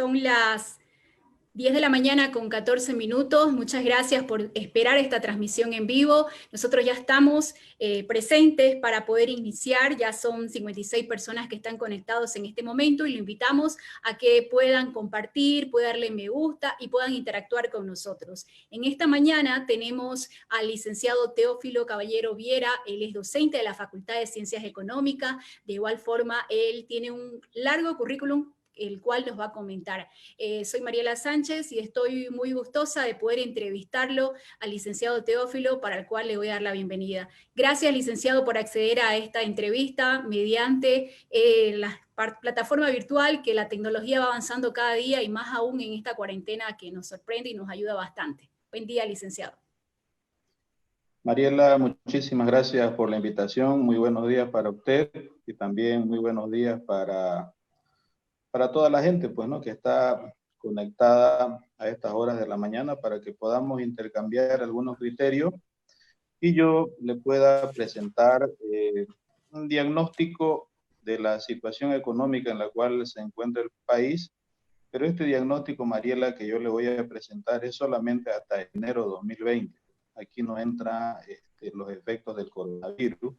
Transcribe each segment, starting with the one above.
Son las 10 de la mañana con 14 minutos. Muchas gracias por esperar esta transmisión en vivo. Nosotros ya estamos presentes para poder iniciar. Ya son 56 personas que están conectados en este momento y lo invitamos a que puedan compartir, puedan darle me gusta y puedan interactuar con nosotros. En esta mañana tenemos al licenciado Teófilo Caballero Viera. Él es docente de la Facultad de Ciencias Económicas. De igual forma, él tiene un largo currículum el cual nos va a comentar. Soy Mariela Sánchez y estoy muy gustosa de poder entrevistarlo al licenciado Teófilo, para el cual le voy a dar la bienvenida. Gracias, licenciado, por acceder a esta entrevista mediante la plataforma virtual, que la tecnología va avanzando cada día y más aún en esta cuarentena que nos sorprende y nos ayuda bastante. Buen día, licenciado. Mariela, muchísimas gracias por la invitación. Muy buenos días para usted y también muy buenos días para toda la gente, pues, ¿no?, que está conectada a estas horas de la mañana para que podamos intercambiar algunos criterios y yo le pueda presentar un diagnóstico de la situación económica en la cual se encuentra el país. Pero este diagnóstico, Mariela, que yo le voy a presentar es solamente hasta enero 2020. Aquí no entran los efectos del coronavirus,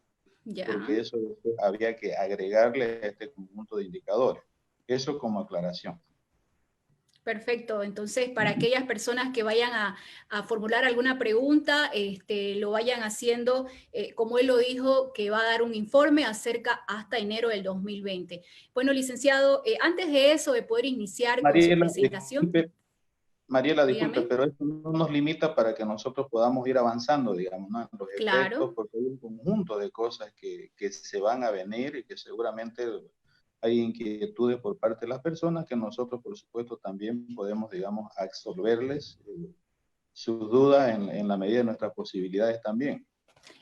porque eso había que agregarle a este conjunto de indicadores. Eso como aclaración. Perfecto, entonces para aquellas personas que vayan a formular alguna pregunta, lo vayan haciendo, como él lo dijo, que va a dar un informe acerca hasta enero del 2020. Bueno, licenciado, antes de eso, de poder iniciar con su presentación. Mariela, disculpe, pero eso no nos limita para que nosotros podamos ir avanzando, digamos, ¿no?, en los efectos, porque hay un conjunto de cosas que se van a venir y que seguramente hay inquietudes por parte de las personas que nosotros, por supuesto, también podemos, digamos, absolverles sus dudas en la medida de nuestras posibilidades también.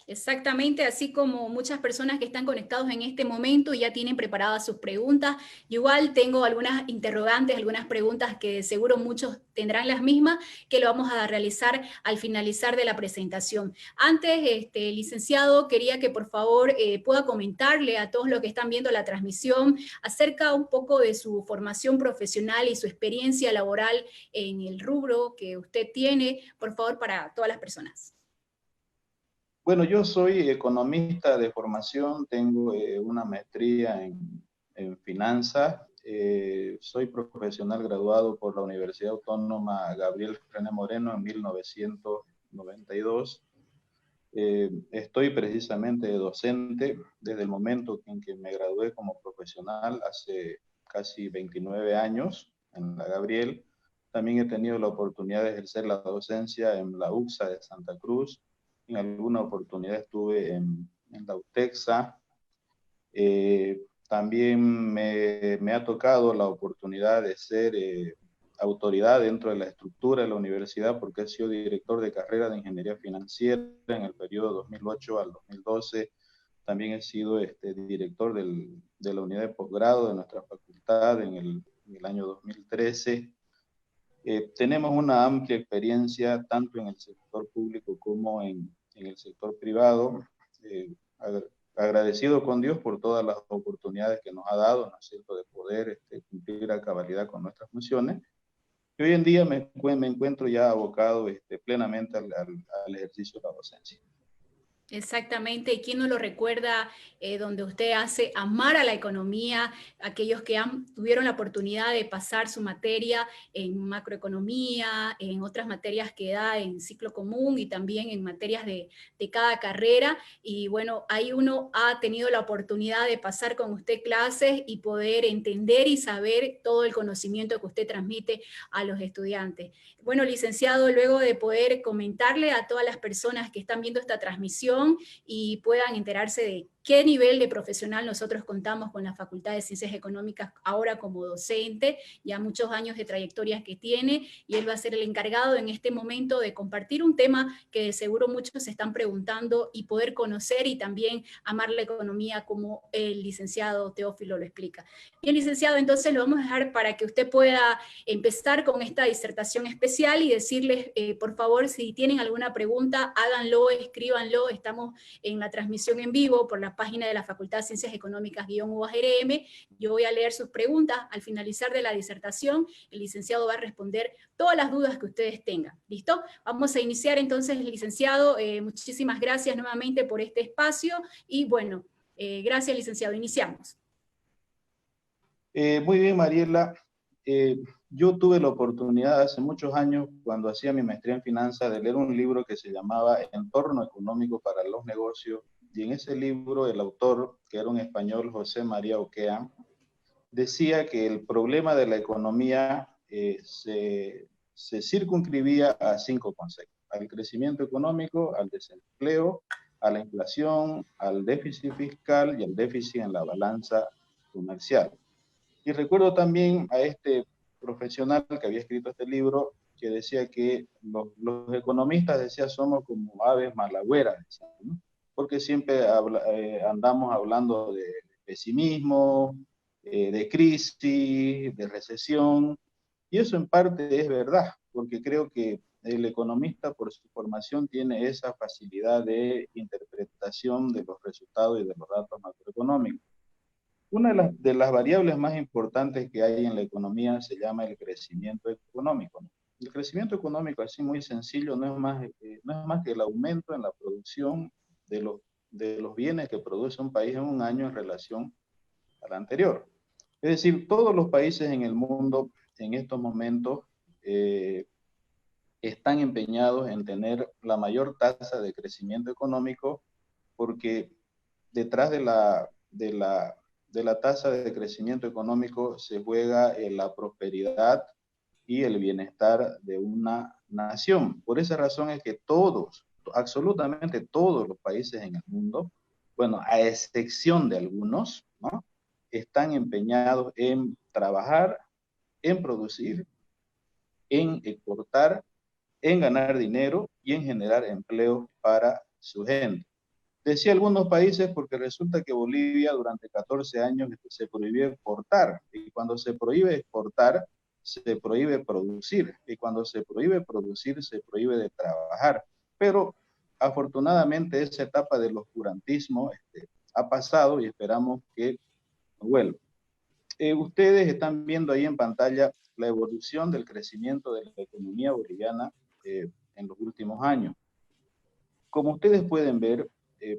Exactamente, así como muchas personas que están conectados en este momento y ya tienen preparadas sus preguntas. Yo igual tengo algunas interrogantes, algunas preguntas que seguro muchos tendrán las mismas, que lo vamos a realizar al finalizar de la presentación. Antes, licenciado, quería que por favor pueda comentarle a todos los que están viendo la transmisión acerca un poco de su formación profesional y su experiencia laboral en el rubro que usted tiene, por favor, para todas las personas. Bueno, yo soy economista de formación, tengo una maestría en finanzas, soy profesional graduado por la Universidad Autónoma Gabriel René Moreno en 1992. Estoy precisamente docente desde el momento en que me gradué como profesional hace casi 29 años en la Gabriel. También he tenido la oportunidad de ejercer la docencia en la UCSA de Santa Cruz. En alguna oportunidad estuve en la UTEXA. También me ha tocado la oportunidad de ser autoridad dentro de la estructura de la universidad, porque he sido director de carrera de Ingeniería Financiera en el periodo 2008 al 2012. También he sido director de la unidad de posgrado de nuestra facultad en el año 2013. Tenemos una amplia experiencia tanto en el sector público como en el sector privado. Agradecido con Dios por todas las oportunidades que nos ha dado, ¿no es cierto?, de poder cumplir a cabalidad con nuestras funciones. Y hoy en día me encuentro ya abocado plenamente al ejercicio de la docencia. Exactamente, y quién no lo recuerda, donde usted hace amar a la economía, aquellos que tuvieron la oportunidad de pasar su materia en macroeconomía, en otras materias que da en ciclo común y también en materias de cada carrera, y bueno, ahí uno ha tenido la oportunidad de pasar con usted clases y poder entender y saber todo el conocimiento que usted transmite a los estudiantes. Bueno, licenciado, luego de poder comentarle a todas las personas que están viendo esta transmisión y puedan enterarse de qué nivel de profesional nosotros contamos con la Facultad de Ciencias Económicas ahora como docente, ya muchos años de trayectoria que tiene, y él va a ser el encargado en este momento de compartir un tema que de seguro muchos se están preguntando y poder conocer y también amar la economía como el licenciado Teófilo lo explica. Bien, licenciado, entonces lo vamos a dejar para que usted pueda empezar con esta disertación especial y decirles, por favor, si tienen alguna pregunta, háganlo, escríbanlo. Estamos en la transmisión en vivo por la nuestra página de la Facultad de Ciencias Económicas-UAGRM. Yo voy a leer sus preguntas. Al finalizar de la disertación, el licenciado va a responder todas las dudas que ustedes tengan. ¿Listo? Vamos a iniciar entonces, licenciado. Muchísimas gracias nuevamente por este espacio y bueno, gracias, licenciado. Iniciamos. Muy bien, Mariela. Yo tuve la oportunidad hace muchos años, cuando hacía mi maestría en finanzas, de leer un libro que se llamaba Entorno Económico para los Negocios, y en ese libro el autor, que era un español, José María Oquea, decía que el problema de la economía se circunscribía a 5 conceptos: al crecimiento económico, al desempleo, a la inflación, al déficit fiscal y al déficit en la balanza comercial. Y recuerdo también a este profesional que había escrito este libro, que decía que los economistas, decía, somos como aves malagüeras, ¿no? Porque siempre andamos hablando de pesimismo, de crisis, de recesión, y eso en parte es verdad, porque creo que el economista, por su formación, tiene esa facilidad de interpretación de los resultados y de los datos macroeconómicos. Una de las variables más importantes que hay en la economía se llama el crecimiento económico, ¿no? El crecimiento económico, así muy sencillo, no es más que el aumento en la producción de los bienes que produce un país en un año en relación al anterior. Es decir, todos los países en el mundo en estos momentos eh, están empeñados en tener la mayor tasa de crecimiento económico, porque detrás de la tasa de crecimiento económico se juega la prosperidad y el bienestar de una nación. Por esa razón es que todos, absolutamente todos los países en el mundo, bueno, a excepción de algunos, ¿no?, están empeñados en trabajar, en producir, en exportar, en ganar dinero y en generar empleo para su gente. Decía algunos países porque resulta que Bolivia durante 14 años se prohibió exportar, y cuando se prohíbe exportar, se prohíbe producir, y cuando se prohíbe producir, se prohíbe de trabajar. Pero afortunadamente esa etapa del oscurantismo ha pasado y esperamos que no vuelva. Ustedes están viendo ahí en pantalla la evolución del crecimiento de la economía boliviana en los últimos años. Como ustedes pueden ver,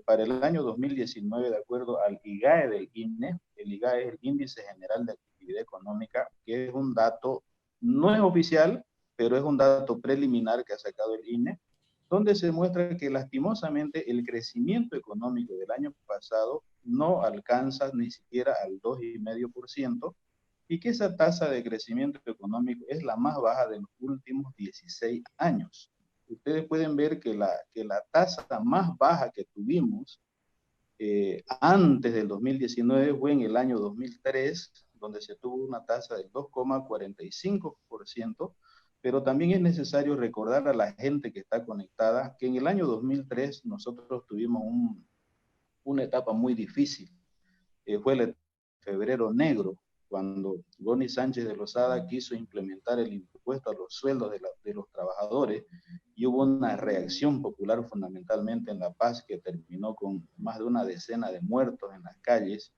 para el año 2019, de acuerdo al IGAE del INE, el IGAE es el Índice General de Actividad Económica, que es un dato, no es oficial, pero es un dato preliminar que ha sacado el INE, donde se muestra que lastimosamente el crecimiento económico del año pasado no alcanza ni siquiera al 2,5%, y que esa tasa de crecimiento económico es la más baja de los últimos 16 años. Ustedes pueden ver que la tasa más baja que tuvimos antes del 2019 fue en el año 2003, donde se tuvo una tasa del 2,45%, pero también es necesario recordar a la gente que está conectada que en el año 2003 nosotros tuvimos una etapa muy difícil. Fue el febrero negro, cuando Gonny Sánchez de Lozada quiso implementar el impuesto a los sueldos de los trabajadores, y hubo una reacción popular fundamentalmente en La Paz que terminó con más de una decena de muertos en las calles.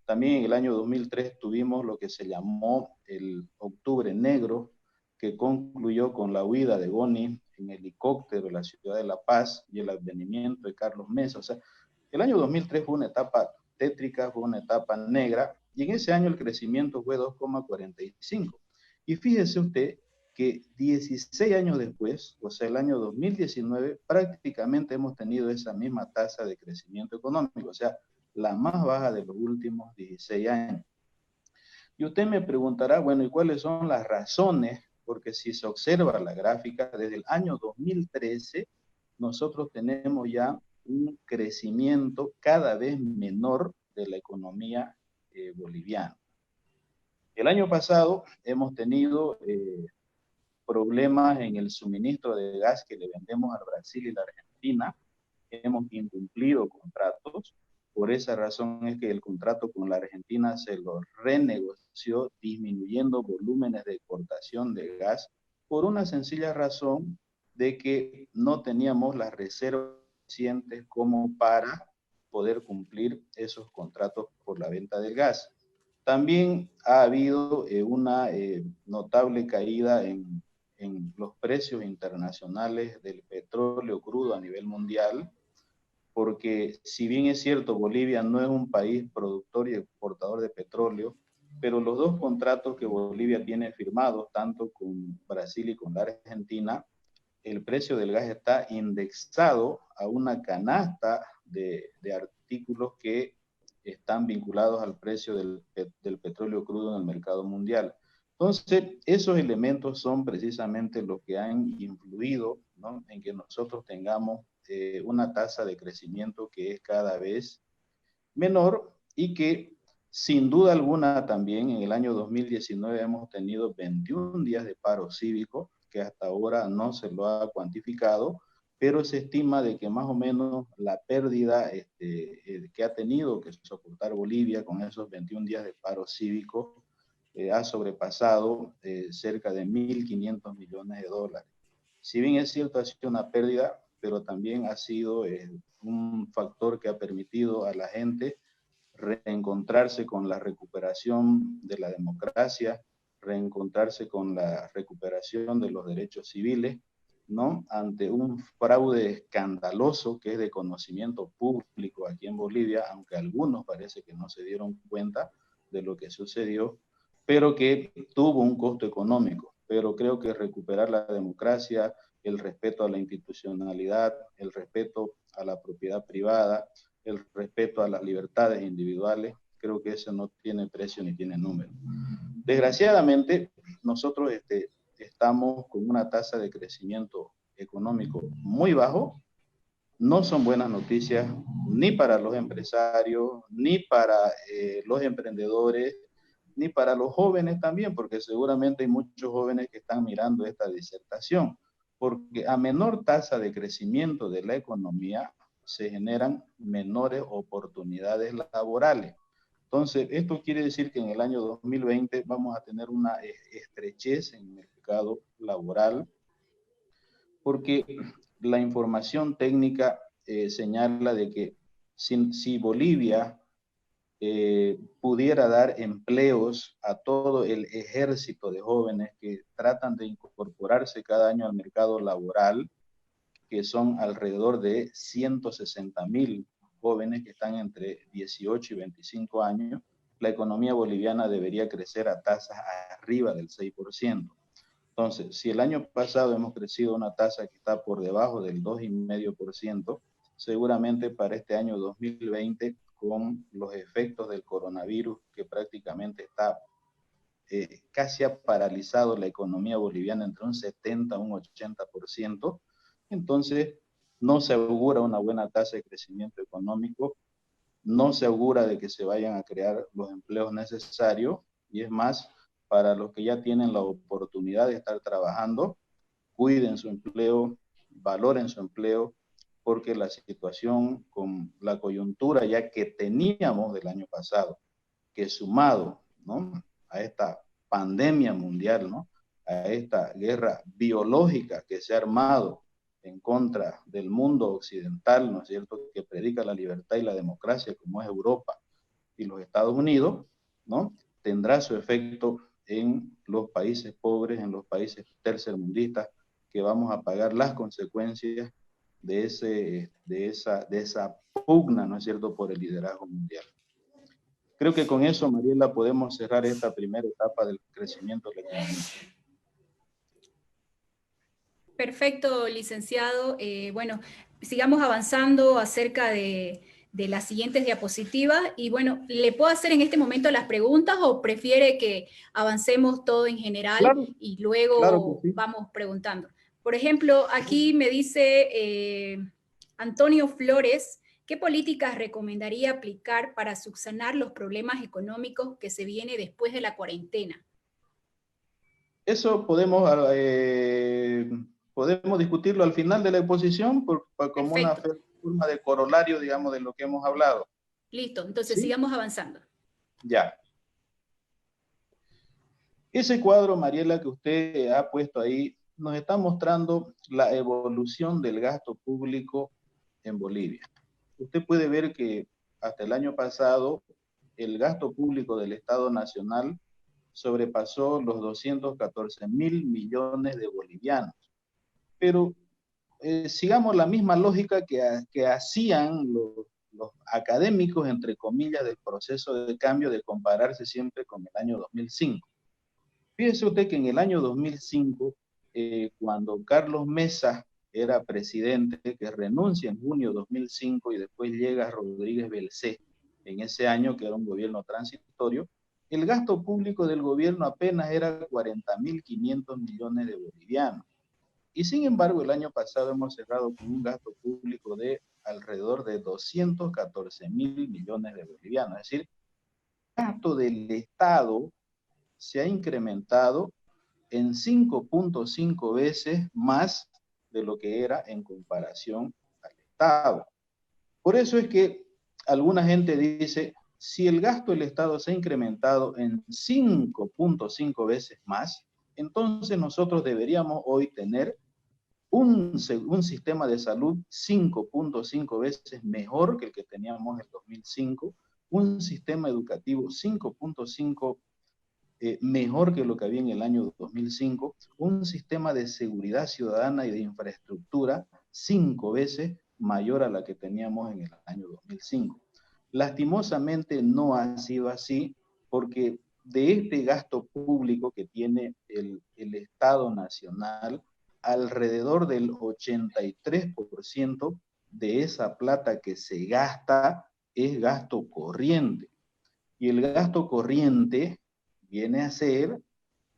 También en el año 2003 tuvimos lo que se llamó el Octubre Negro, que concluyó con la huida de Gonny en helicóptero de la ciudad de La Paz y el advenimiento de Carlos Mesa. O sea, el año 2003 fue una etapa tétrica, fue una etapa negra, y en ese año el crecimiento fue 2,45. Y fíjese usted que 16 años después, o sea, el año 2019, prácticamente hemos tenido esa misma tasa de crecimiento económico, o sea, la más baja de los últimos 16 años. Y usted me preguntará, bueno, ¿y cuáles son las razones? Porque si se observa la gráfica, desde el año 2013, nosotros tenemos ya un crecimiento cada vez menor de la economía boliviana. El año pasado hemos tenido problemas en el suministro de gas que le vendemos al Brasil y la Argentina. Hemos incumplido contratos. Por esa razón es que el contrato con la Argentina se lo renegoció, disminuyendo volúmenes de exportación de gas, por una sencilla razón de que no teníamos las reservas suficientes como para poder cumplir esos contratos por la venta del gas. También ha habido una notable caída en los precios internacionales del petróleo crudo a nivel mundial, porque si bien es cierto, Bolivia no es un país productor y exportador de petróleo, pero los dos contratos que Bolivia tiene firmados, tanto con Brasil y con la Argentina, el precio del gas está indexado a una canasta de artículos que están vinculados al precio del petróleo crudo en el mercado mundial. Entonces, esos elementos son precisamente los que han influido, ¿no?, en que nosotros tengamos una tasa de crecimiento que es cada vez menor y que sin duda alguna también en el año 2019 hemos tenido 21 días de paro cívico, que hasta ahora no se lo ha cuantificado, pero se estima de que más o menos la pérdida que ha tenido que soportar Bolivia con esos 21 días de paro cívico ha sobrepasado cerca de 1.500 millones de dólares. Si bien es cierto, ha sido una pérdida, pero también ha sido un factor que ha permitido a la gente reencontrarse con la recuperación de la democracia, reencontrarse con la recuperación de los derechos civiles, ¿no?, ante un fraude escandaloso que es de conocimiento público aquí en Bolivia, aunque algunos parece que no se dieron cuenta de lo que sucedió, pero que tuvo un costo económico. Pero creo que recuperar la democracia, el respeto a la institucionalidad, el respeto a la propiedad privada, el respeto a las libertades individuales, creo que eso no tiene precio ni tiene número. Desgraciadamente, nosotros estamos con una tasa de crecimiento económico muy bajo. No son buenas noticias ni para los empresarios, ni para los emprendedores, ni para los jóvenes también, porque seguramente hay muchos jóvenes que están mirando esta disertación, porque a menor tasa de crecimiento de la economía se generan menores oportunidades laborales. Entonces, esto quiere decir que en el año 2020 vamos a tener una estrechez en el mercado laboral, porque la información técnica señala de que si Bolivia pudiera dar empleos a todo el ejército de jóvenes que tratan de incorporarse cada año al mercado laboral, que son alrededor de 160.000 jóvenes que están entre 18 y 25 años, la economía boliviana debería crecer a tasas arriba del 6%. Entonces, si el año pasado hemos crecido a una tasa que está por debajo del 2,5%, seguramente para este año 2020, con los efectos del coronavirus que prácticamente está casi ha paralizado la economía boliviana entre un 70 y un 80%, entonces no se augura una buena tasa de crecimiento económico, no se augura de que se vayan a crear los empleos necesarios, y es más, para los que ya tienen la oportunidad de estar trabajando, cuiden su empleo, valoren su empleo, porque la situación con la coyuntura ya que teníamos del año pasado, que sumado, ¿no?, a esta pandemia mundial, ¿no?, a esta guerra biológica que se ha armado en contra del mundo occidental, ¿no es cierto?, que predica la libertad y la democracia, como es Europa y los Estados Unidos, ¿no?, tendrá su efecto en los países pobres, en los países tercermundistas, que vamos a pagar las consecuencias de esa pugna, ¿no es cierto?, por el liderazgo mundial. Creo que con eso, Mariela, podemos cerrar esta primera etapa del crecimiento de la economía. Perfecto, licenciado. Bueno, sigamos avanzando acerca de las siguientes diapositivas. Y bueno, ¿le puedo hacer en este momento las preguntas o prefiere que avancemos todo en general? Claro, y luego claro que sí, vamos preguntando? Por ejemplo, aquí me dice Antonio Flores, ¿qué políticas recomendaría aplicar para subsanar los problemas económicos que se viene después de la cuarentena? Eso podemos discutirlo al final de la exposición como una forma de corolario, digamos, de lo que hemos hablado. Listo, entonces ¿sí? Sigamos avanzando. Ya. Ese cuadro, Mariela, que usted ha puesto ahí, nos está mostrando la evolución del gasto público en Bolivia. usted puede ver que hasta el año pasado el gasto público del Estado Nacional sobrepasó los 214.000 millones de bolivianos. Pero sigamos la misma lógica que hacían los académicos, entre comillas, del proceso de cambio, de compararse siempre con el año 2005. Fíjese usted que en el año 2005, cuando Carlos Mesa era presidente, que renuncia en junio de 2005 y después llega Rodríguez Belcé en ese año, que era un gobierno transitorio, el gasto público del gobierno apenas era 40.500 millones de bolivianos. Y sin embargo, el año pasado hemos cerrado con un gasto público de alrededor de 214.000 millones de bolivianos. Es decir, el gasto del Estado se ha incrementado en 5.5 veces más de lo que era en comparación al Estado. Por eso es que alguna gente dice, si el gasto del Estado se ha incrementado en 5.5 veces más, entonces nosotros deberíamos hoy tener un sistema de salud 5.5 veces mejor que el que teníamos en 2005, un sistema educativo 5.5 mejor que lo que había en el año 2005, un sistema de seguridad ciudadana y de infraestructura 5 veces mayor a la que teníamos en el año 2005. Lastimosamente no ha sido así, porque de este gasto público que tiene el Estado Nacional, alrededor del 83% de esa plata que se gasta es gasto corriente. Y el gasto corriente viene a ser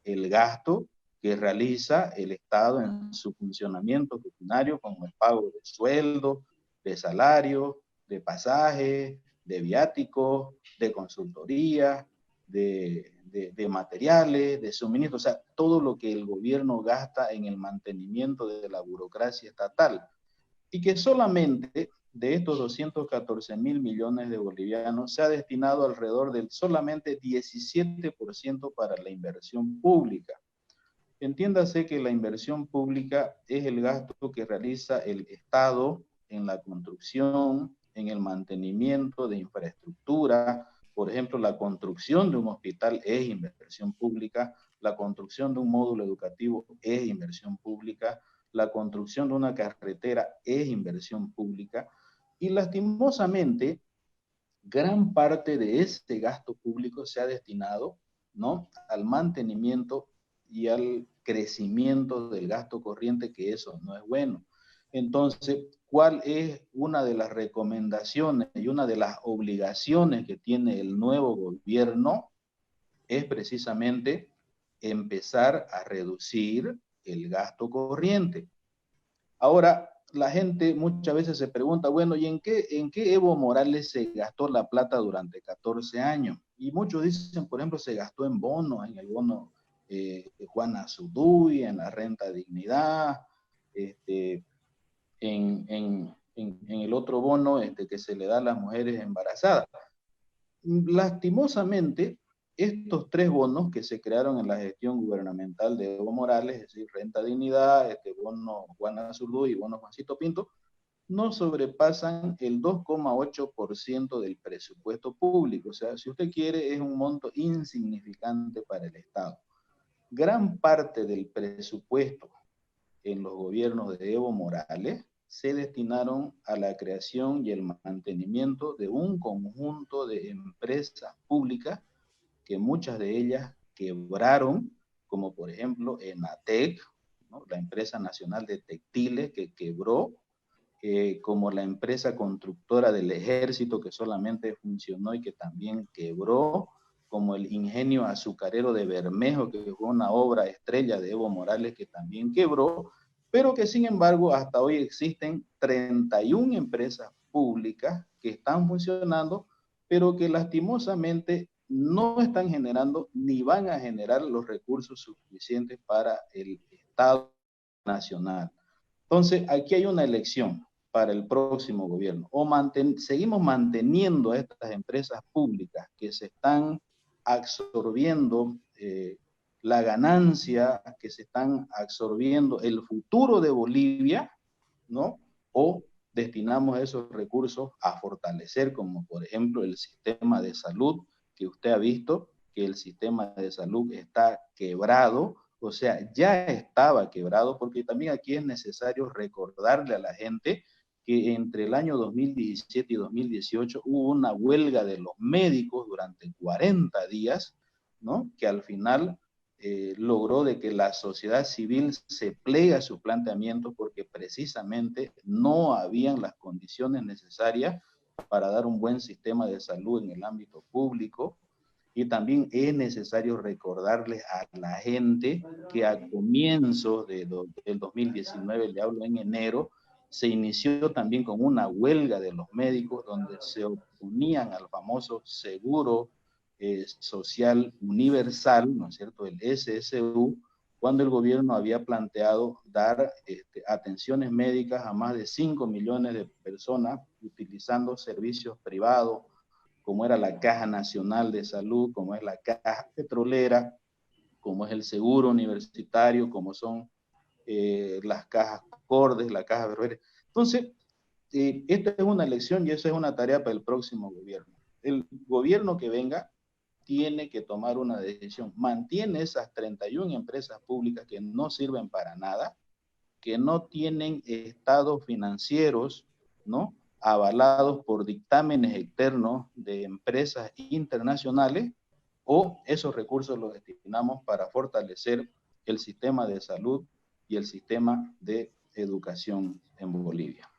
el gasto que realiza el Estado en su funcionamiento rutinario, como el pago de sueldo, de salario, de pasajes, de viáticos, de consultoría, de materiales, de suministros, o sea, todo lo que el gobierno gasta en el mantenimiento de la burocracia estatal. Y que solamente de estos 214.000 millones de bolivianos se ha destinado alrededor del solamente 17% para la inversión pública. Entiéndase que la inversión pública es el gasto que realiza el Estado en la construcción, en el mantenimiento de infraestructura. Por ejemplo, la construcción de un hospital es inversión pública, la construcción de un módulo educativo es inversión pública, la construcción de una carretera es inversión pública, y lastimosamente gran parte de este gasto público se ha destinado, ¿no?, al mantenimiento y al crecimiento del gasto corriente, que eso no es bueno. Entonces, ¿cuál es una de las recomendaciones y una de las obligaciones que tiene el nuevo gobierno? Es precisamente empezar a reducir el gasto corriente. Ahora, la gente muchas veces se pregunta, bueno, ¿y en qué Evo Morales se gastó la plata durante 14 años? Y muchos dicen, por ejemplo, se gastó en bonos, en el bono Juana Zurduy, en la renta dignidad, en el otro bono que se le da a las mujeres embarazadas. Lastimosamente, estos tres bonos que se crearon en la gestión gubernamental de Evo Morales, es decir, renta dignidad, bono Juana Zurduy y bono Juancito Pinto, no sobrepasan el 2,8% del presupuesto público. O sea, si usted quiere, es un monto insignificante para el Estado. Gran parte del presupuesto en los gobiernos de Evo Morales se destinaron a la creación y el mantenimiento de un conjunto de empresas públicas que muchas de ellas quebraron, como por ejemplo ENATEC, ¿no?, la empresa nacional de textiles que quebró, como la empresa constructora del ejército que solamente funcionó y que también quebró, como el ingenio azucarero de Bermejo, que fue una obra estrella de Evo Morales que también quebró, pero que sin embargo hasta hoy existen 31 empresas públicas que están funcionando, pero que lastimosamente no están generando ni van a generar los recursos suficientes para el Estado Nacional. Entonces, aquí hay una elección para el próximo gobierno. O seguimos manteniendo a estas empresas públicas que se están absorbiendo la ganancia, que se están absorbiendo el futuro de Bolivia, ¿no? O destinamos esos recursos a fortalecer, como por ejemplo el sistema de salud, que usted ha visto que el sistema de salud está quebrado, o sea, ya estaba quebrado, porque también aquí es necesario recordarle a la gente que entre el año 2017 y 2018 hubo una huelga de los médicos durante 40 días, ¿no? Que al final logró de que la sociedad civil se plegue a su planteamiento porque precisamente no habían las condiciones necesarias para dar un buen sistema de salud en el ámbito público. Y también es necesario recordarles a la gente que a comienzos del 2019, le hablo en enero, se inició también con una huelga de los médicos donde se oponían al famoso seguro social universal, ¿no es cierto?, el SSU, cuando el gobierno había planteado dar atenciones médicas a más de 5 millones de personas utilizando servicios privados, como era la Caja Nacional de Salud, como es la Caja Petrolera, como es el Seguro Universitario, como son las cajas Cordes, la Caja Berberes. Entonces, esta es una elección y esa es una tarea para el próximo gobierno. El gobierno que venga tiene que tomar una decisión. Mantiene esas 31 empresas públicas que no sirven para nada, que no tienen estados financieros, ¿no?, avalados por dictámenes externos de empresas internacionales, o esos recursos los destinamos para fortalecer el sistema de salud y el sistema de educación en Bolivia.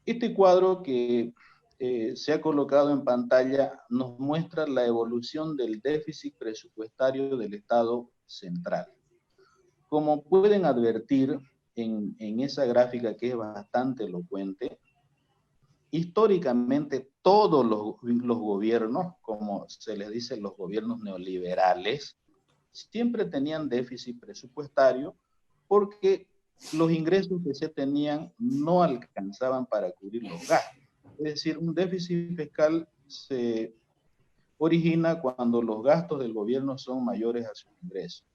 Este cuadro que se ha colocado en pantalla nos muestra la evolución del déficit presupuestario del Estado central. Como pueden advertir en esa gráfica, que es bastante elocuente, históricamente todos los gobiernos, como se les dice los gobiernos neoliberales, siempre tenían déficit presupuestario porque los ingresos que se tenían no alcanzaban para cubrir los gastos. Es decir, un déficit fiscal se origina cuando los gastos del gobierno son mayores a sus ingresos.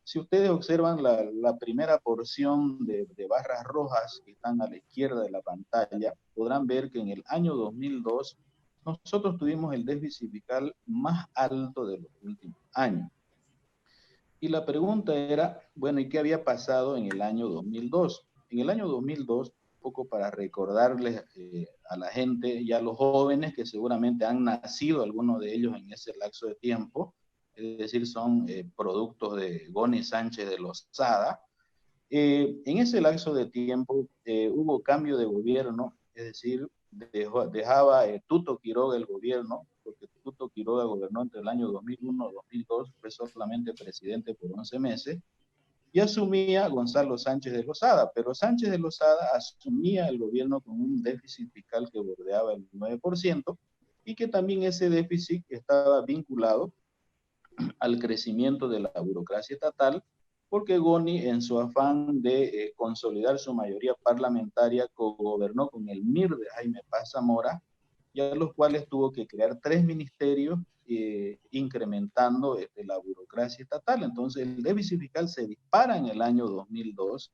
Si ustedes observan la primera porción de barras rojas que están a la izquierda de la pantalla, podrán ver que en el año 2002 nosotros tuvimos el déficit fiscal más alto de los últimos años. Y la pregunta era, bueno, ¿y qué había pasado en el año 2002? En el año 2002, un poco para recordarles a la gente y a los jóvenes que seguramente han nacido, algunos de ellos en ese lapso de tiempo, es decir, son productos de Goni Sánchez de Lozada. En ese lapso de tiempo hubo cambio de gobierno, es decir, dejaba Tuto Quiroga el gobierno, porque Tuto Quiroga gobernó entre el año 2001 y 2002, fue solamente presidente por 11 meses, y asumía Gonzalo Sánchez de Lozada, pero Sánchez de Lozada asumía el gobierno con un déficit fiscal que bordeaba el 9%, y que también ese déficit estaba vinculado al crecimiento de la burocracia estatal, porque Goni, en su afán de consolidar su mayoría parlamentaria, gobernó con el MIR de Jaime Paz Zamora, y a los cuales tuvo que crear 3 ministerios, incrementando la burocracia estatal. Entonces el déficit fiscal se dispara en el año 2002,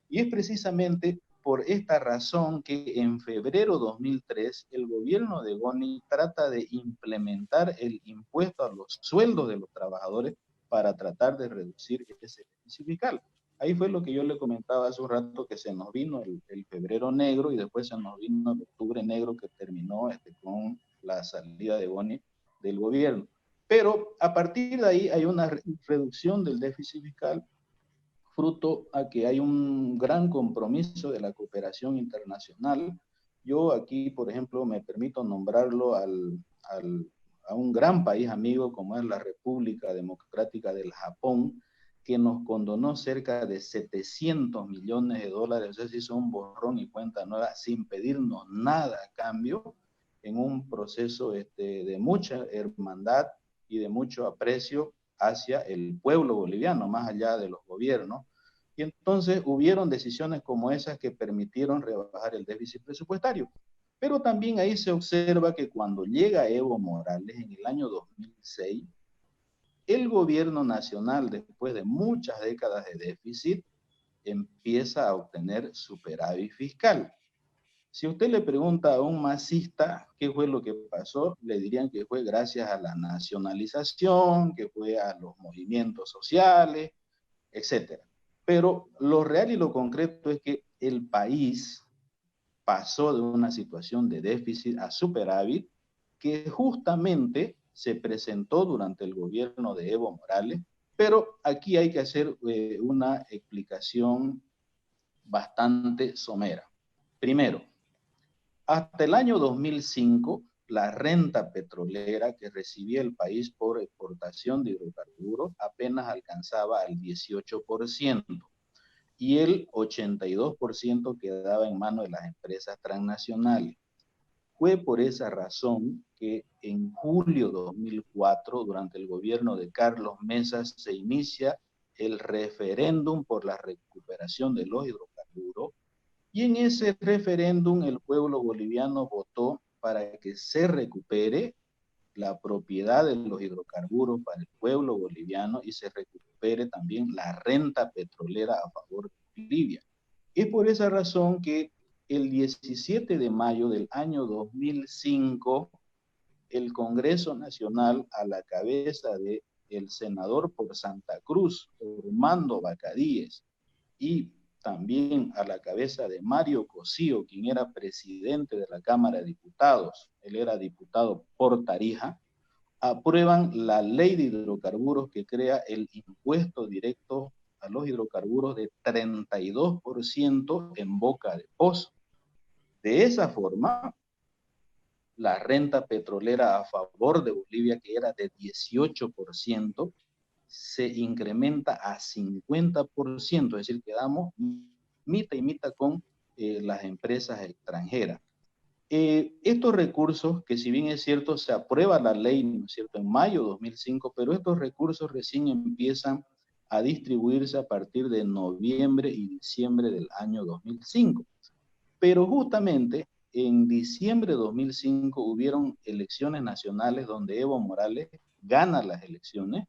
y es precisamente por esta razón que en febrero 2003 el gobierno de Goni trata de implementar el impuesto a los sueldos de los trabajadores para tratar de reducir ese déficit fiscal. Ahí fue lo que yo le comentaba hace un rato, que se nos vino el febrero negro y después se nos vino el octubre negro, que terminó con la salida de Goni del gobierno. Pero a partir de ahí hay una reducción del déficit fiscal, fruto a que hay un gran compromiso de la cooperación internacional. Yo aquí, por ejemplo, me permito nombrarlo a un gran país amigo como es la República Democrática del Japón, que nos condonó cerca de 700 millones de dólares, o sea, se hizo un borrón y cuenta nueva sin pedirnos nada a cambio, en un proceso de mucha hermandad y de mucho aprecio hacia el pueblo boliviano, más allá de los gobiernos. Y entonces hubieron decisiones como esas que permitieron rebajar el déficit presupuestario. Pero también ahí se observa que cuando llega Evo Morales en el año 2006, el gobierno nacional, después de muchas décadas de déficit, empieza a obtener superávit fiscal. Si usted le pregunta a un masista qué fue lo que pasó, le dirían que fue gracias a la nacionalización, que fue a los movimientos sociales, etcétera. Pero lo real y lo concreto es que el país pasó de una situación de déficit a superávit que justamente se presentó durante el gobierno de Evo Morales, pero aquí hay que hacer una explicación bastante somera. Primero, hasta el año 2005, la renta petrolera que recibía el país por exportación de hidrocarburos apenas alcanzaba el 18% y el 82% quedaba en manos de las empresas transnacionales. Fue por esa razón que en julio de 2004, durante el gobierno de Carlos Mesa, se inicia el referéndum por la recuperación de los hidrocarburos. Y en ese referéndum el pueblo boliviano votó para que se recupere la propiedad de los hidrocarburos para el pueblo boliviano y se recupere también la renta petrolera a favor de Bolivia. Es por esa razón que el 17 de mayo del año 2005, el Congreso Nacional, a la cabeza del senador por Santa Cruz, Armando Bacadíes, y también a la cabeza de Mario Cosío, quien era presidente de la Cámara de Diputados, él era diputado por Tarija, aprueban la ley de hidrocarburos que crea el impuesto directo a los hidrocarburos de 32% en boca de pozo. De esa forma, la renta petrolera a favor de Bolivia, que era de 18%, se incrementa a 50%, es decir, quedamos mitad y mitad con las empresas extranjeras. Estos recursos, que si bien es cierto, se aprueba la ley, ¿no es cierto?, en mayo de 2005, pero estos recursos recién empiezan a distribuirse a partir de noviembre y diciembre del año 2005. Pero justamente en diciembre de 2005 hubieron elecciones nacionales donde Evo Morales gana las elecciones.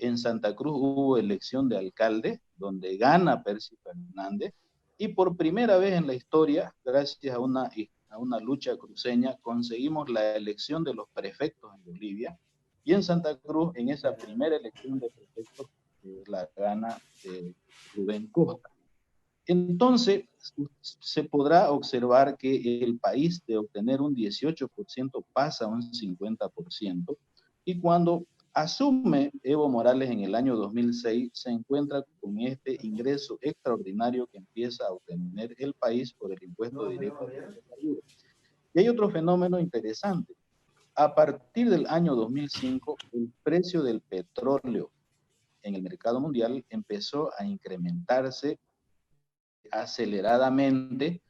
En Santa Cruz hubo elección de alcalde, donde gana Percy Fernández, y por primera vez en la historia, gracias a una lucha cruceña, conseguimos la elección de los prefectos en Bolivia, y en Santa Cruz, en esa primera elección de prefectos, la gana Rubén Costa. Entonces, se podrá observar que el país de obtener un 18% pasa a un 50%, y cuando asume Evo Morales en el año 2006, se encuentra con este ingreso extraordinario que empieza a obtener el país por el impuesto directo al hidrocarburo. Y hay otro fenómeno interesante. A partir del año 2005, el precio del petróleo en el mercado mundial empezó a incrementarse aceleradamente,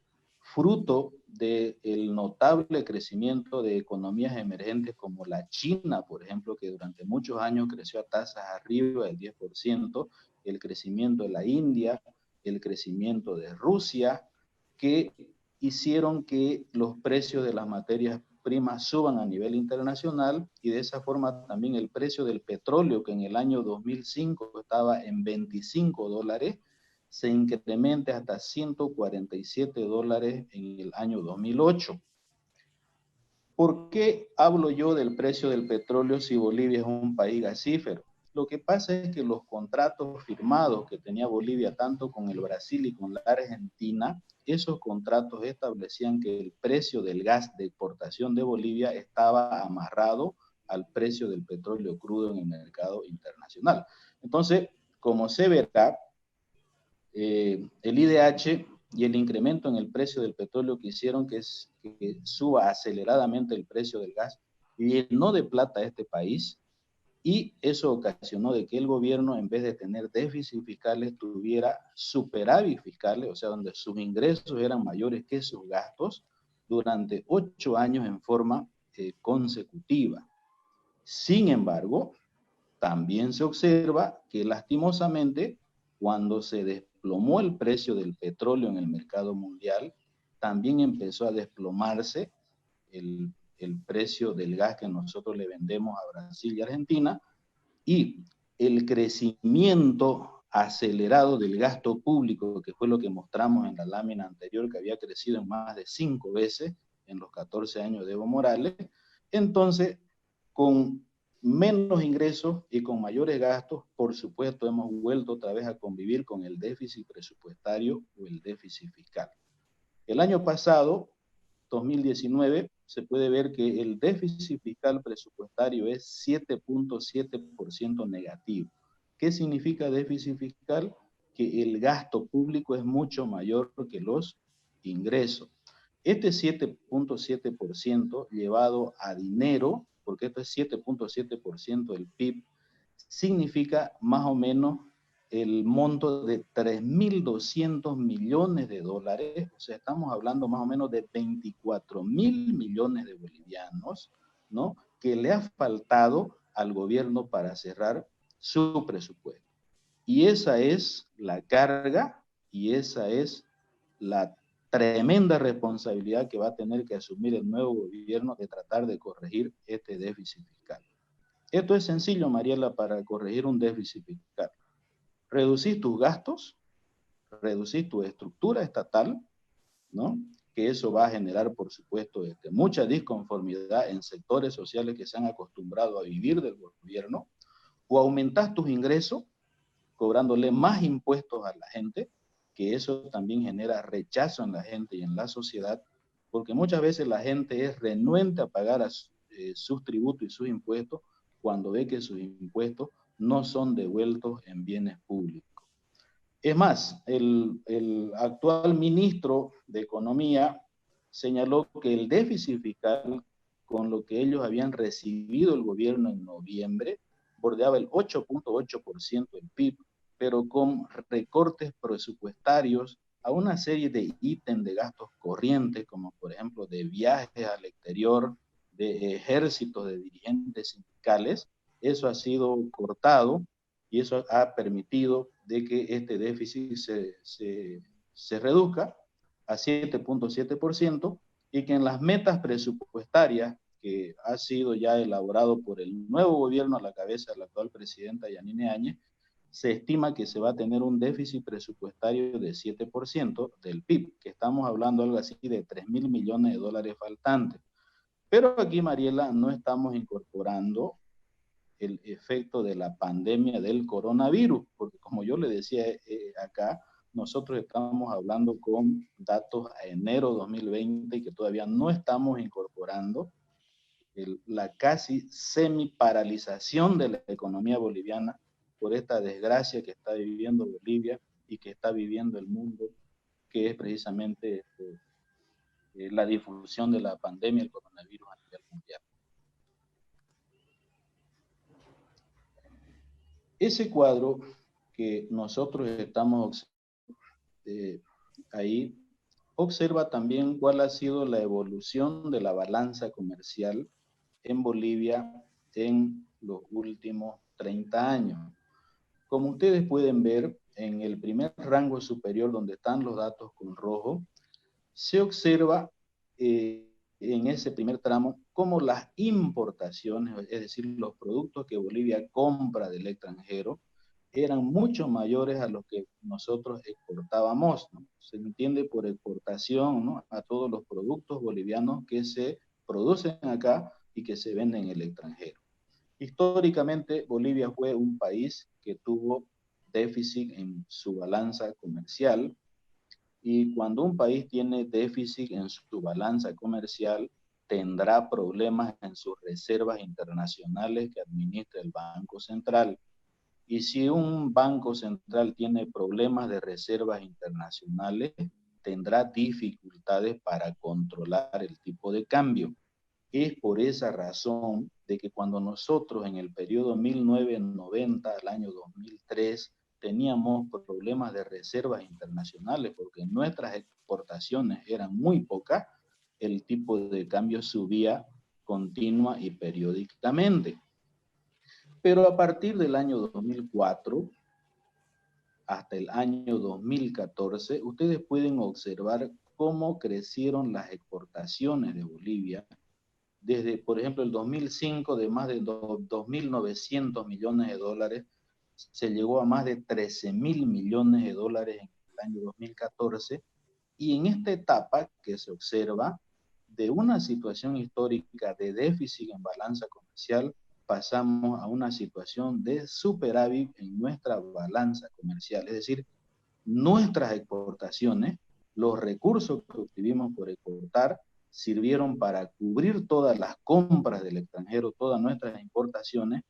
fruto del notable crecimiento de economías emergentes como la China, por ejemplo, que durante muchos años creció a tasas arriba del 10%, el crecimiento de la India, el crecimiento de Rusia, que hicieron que los precios de las materias primas suban a nivel internacional, y de esa forma también el precio del petróleo, que en el año 2005 estaba en $25, se incremente hasta $147 en el año 2008. ¿Por qué hablo yo del precio del petróleo si Bolivia es un país gasífero? Lo que pasa es que los contratos firmados que tenía Bolivia tanto con el Brasil y con la Argentina, esos contratos establecían que el precio del gas de exportación de Bolivia estaba amarrado al precio del petróleo crudo en el mercado internacional. Entonces, como se verá, el IDH y el incremento en el precio del petróleo que hicieron que suba aceleradamente el precio del gas llenó de plata a este país, y eso ocasionó de que el gobierno, en vez de tener déficit fiscales, tuviera superávit fiscales, o sea, donde sus ingresos eran mayores que sus gastos, durante 8 años en forma consecutiva. Sin embargo, también se observa que lastimosamente, cuando se desplomó el precio del petróleo en el mercado mundial, también empezó a desplomarse el precio del gas que nosotros le vendemos a Brasil y Argentina, y el crecimiento acelerado del gasto público, que fue lo que mostramos en la lámina anterior, que había crecido en más de 5 veces en los 14 años de Evo Morales. Entonces, con menos ingresos y con mayores gastos, por supuesto, hemos vuelto otra vez a convivir con el déficit presupuestario o el déficit fiscal. El año pasado, 2019, se puede ver que el déficit fiscal presupuestario es 7.7% negativo. ¿Qué significa déficit fiscal? Que el gasto público es mucho mayor que los ingresos. Este 7.7% llevado a dinero, porque esto es 7.7% del PIB, significa más o menos el monto de 3.200 millones de dólares, o sea, estamos hablando más o menos de 24.000 millones de bolivianos, ¿no? Que le ha faltado al gobierno para cerrar su presupuesto. Y esa es la carga y esa es la tremenda responsabilidad que va a tener que asumir el nuevo gobierno de tratar de corregir este déficit fiscal. Esto es sencillo, Mariela, para corregir un déficit fiscal. Reducir tus gastos, reducir tu estructura estatal, ¿no? Que eso va a generar, por supuesto, mucha disconformidad en sectores sociales que se han acostumbrado a vivir del gobierno, o aumentas tus ingresos, cobrándole más impuestos a la gente, que eso también genera rechazo en la gente y en la sociedad, porque muchas veces la gente es renuente a pagar sus tributos y sus impuestos cuando ve que sus impuestos no son devueltos en bienes públicos. Es más, el actual ministro de Economía señaló que el déficit fiscal, con lo que ellos habían recibido el gobierno en noviembre, bordeaba el 8.8% del PIB, pero con recortes presupuestarios a una serie de ítems de gastos corrientes, como por ejemplo de viajes al exterior, de ejércitos de dirigentes sindicales. Eso ha sido cortado y eso ha permitido de que este déficit se reduzca a 7.7% y que en las metas presupuestarias que ha sido ya elaborado por el nuevo gobierno a la cabeza de la actual presidenta Yanine Áñez, se estima que se va a tener un déficit presupuestario de 7% del PIB, que estamos hablando algo así de 3.000 millones de dólares faltantes. Pero aquí, Mariela, no estamos incorporando el efecto de la pandemia del coronavirus, porque como yo le decía acá, nosotros estamos hablando con datos a enero 2020 y que todavía no estamos incorporando la casi semi-paralización de la economía boliviana por esta desgracia que está viviendo Bolivia y que está viviendo el mundo, que es precisamente la difusión de la pandemia del coronavirus a nivel mundial. Ese cuadro que nosotros estamos ahí observa también cuál ha sido la evolución de la balanza comercial en Bolivia en los últimos 30 años. Como ustedes pueden ver, en el primer rango superior donde están los datos con rojo, se observa en ese primer tramo cómo las importaciones, es decir, los productos que Bolivia compra del extranjero, eran mucho mayores a los que nosotros exportábamos, ¿no? Se entiende por exportación, ¿no?, a todos los productos bolivianos que se producen acá y que se venden en el extranjero. Históricamente, Bolivia fue un país que tuvo déficit en su balanza comercial, y cuando un país tiene déficit en su balanza comercial, tendrá problemas en sus reservas internacionales que administra el Banco Central. Y si un banco central tiene problemas de reservas internacionales, tendrá dificultades para controlar el tipo de cambio. Es por esa razón de que cuando nosotros en el periodo 1990 al año 2003 teníamos problemas de reservas internacionales porque nuestras exportaciones eran muy pocas, el tipo de cambio subía continua y periódicamente. Pero a partir del año 2004 hasta el año 2014, ustedes pueden observar cómo crecieron las exportaciones de Bolivia desde, por ejemplo, el 2005 de más de 2.900 millones de dólares, se llegó a más de 13.000 millones de dólares en el año 2014, y en esta etapa que se observa de una situación histórica de déficit en balanza comercial, pasamos a una situación de superávit en nuestra balanza comercial, es decir, nuestras exportaciones, los recursos que obtuvimos por exportar, sirvieron para cubrir todas las compras del extranjero, todas nuestras importaciones,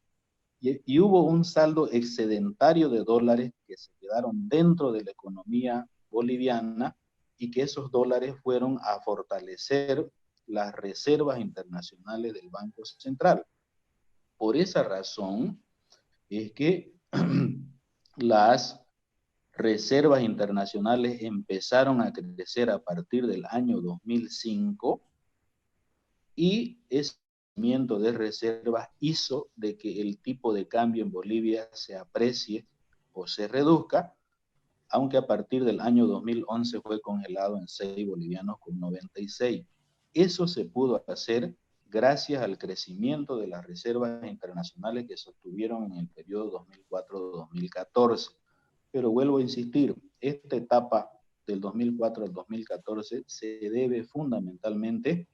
y hubo un saldo excedentario de dólares que se quedaron dentro de la economía boliviana, y que esos dólares fueron a fortalecer las reservas internacionales del Banco Central. Por esa razón es que las reservas internacionales empezaron a crecer a partir del año 2005, y ese crecimiento de reservas hizo de que el tipo de cambio en Bolivia se aprecie o se reduzca, aunque a partir del año 2011 fue congelado en 6 bolivianos con 96. Eso se pudo hacer gracias al crecimiento de las reservas internacionales que se obtuvieron en el periodo 2004-2014. Pero vuelvo a insistir, esta etapa del 2004 al 2014 se debe fundamentalmente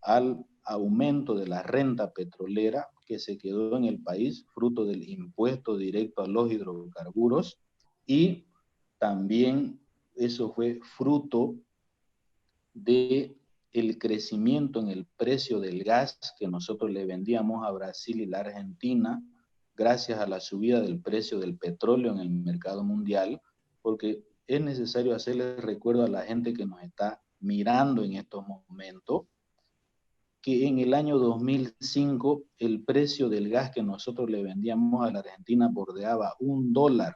al aumento de la renta petrolera que se quedó en el país, fruto del impuesto directo a los hidrocarburos, y también eso fue fruto de el crecimiento en el precio del gas que nosotros le vendíamos a Brasil y la Argentina, gracias a la subida del precio del petróleo en el mercado mundial, porque es necesario hacerle recuerdo a la gente que nos está mirando en estos momentos, que en el año 2005 el precio del gas que nosotros le vendíamos a la Argentina bordeaba $1,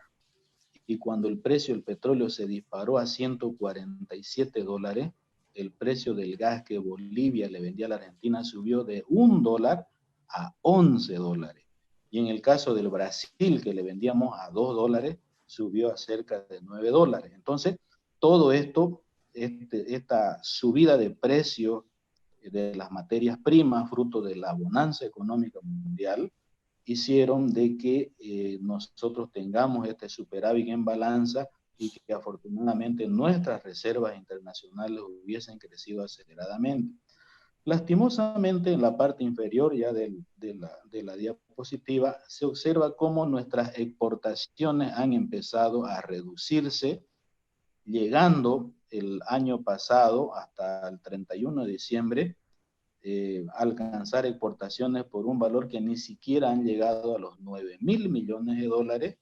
y cuando el precio del petróleo se disparó a 147 dólares, el precio del gas que Bolivia le vendía a la Argentina subió de $1 a 11 dólares. Y en el caso del Brasil, que le vendíamos a $2, subió a cerca de 9 dólares. Entonces, todo esto, esta subida de precios de las materias primas, fruto de la bonanza económica mundial, hicieron de que nosotros tengamos este superávit en balanza, y que afortunadamente nuestras reservas internacionales hubiesen crecido aceleradamente. Lastimosamente, en la parte inferior ya de la diapositiva, se observa cómo nuestras exportaciones han empezado a reducirse, llegando el año pasado, hasta el 31 de diciembre, alcanzar exportaciones por un valor que ni siquiera han llegado a los 9.000 millones de dólares,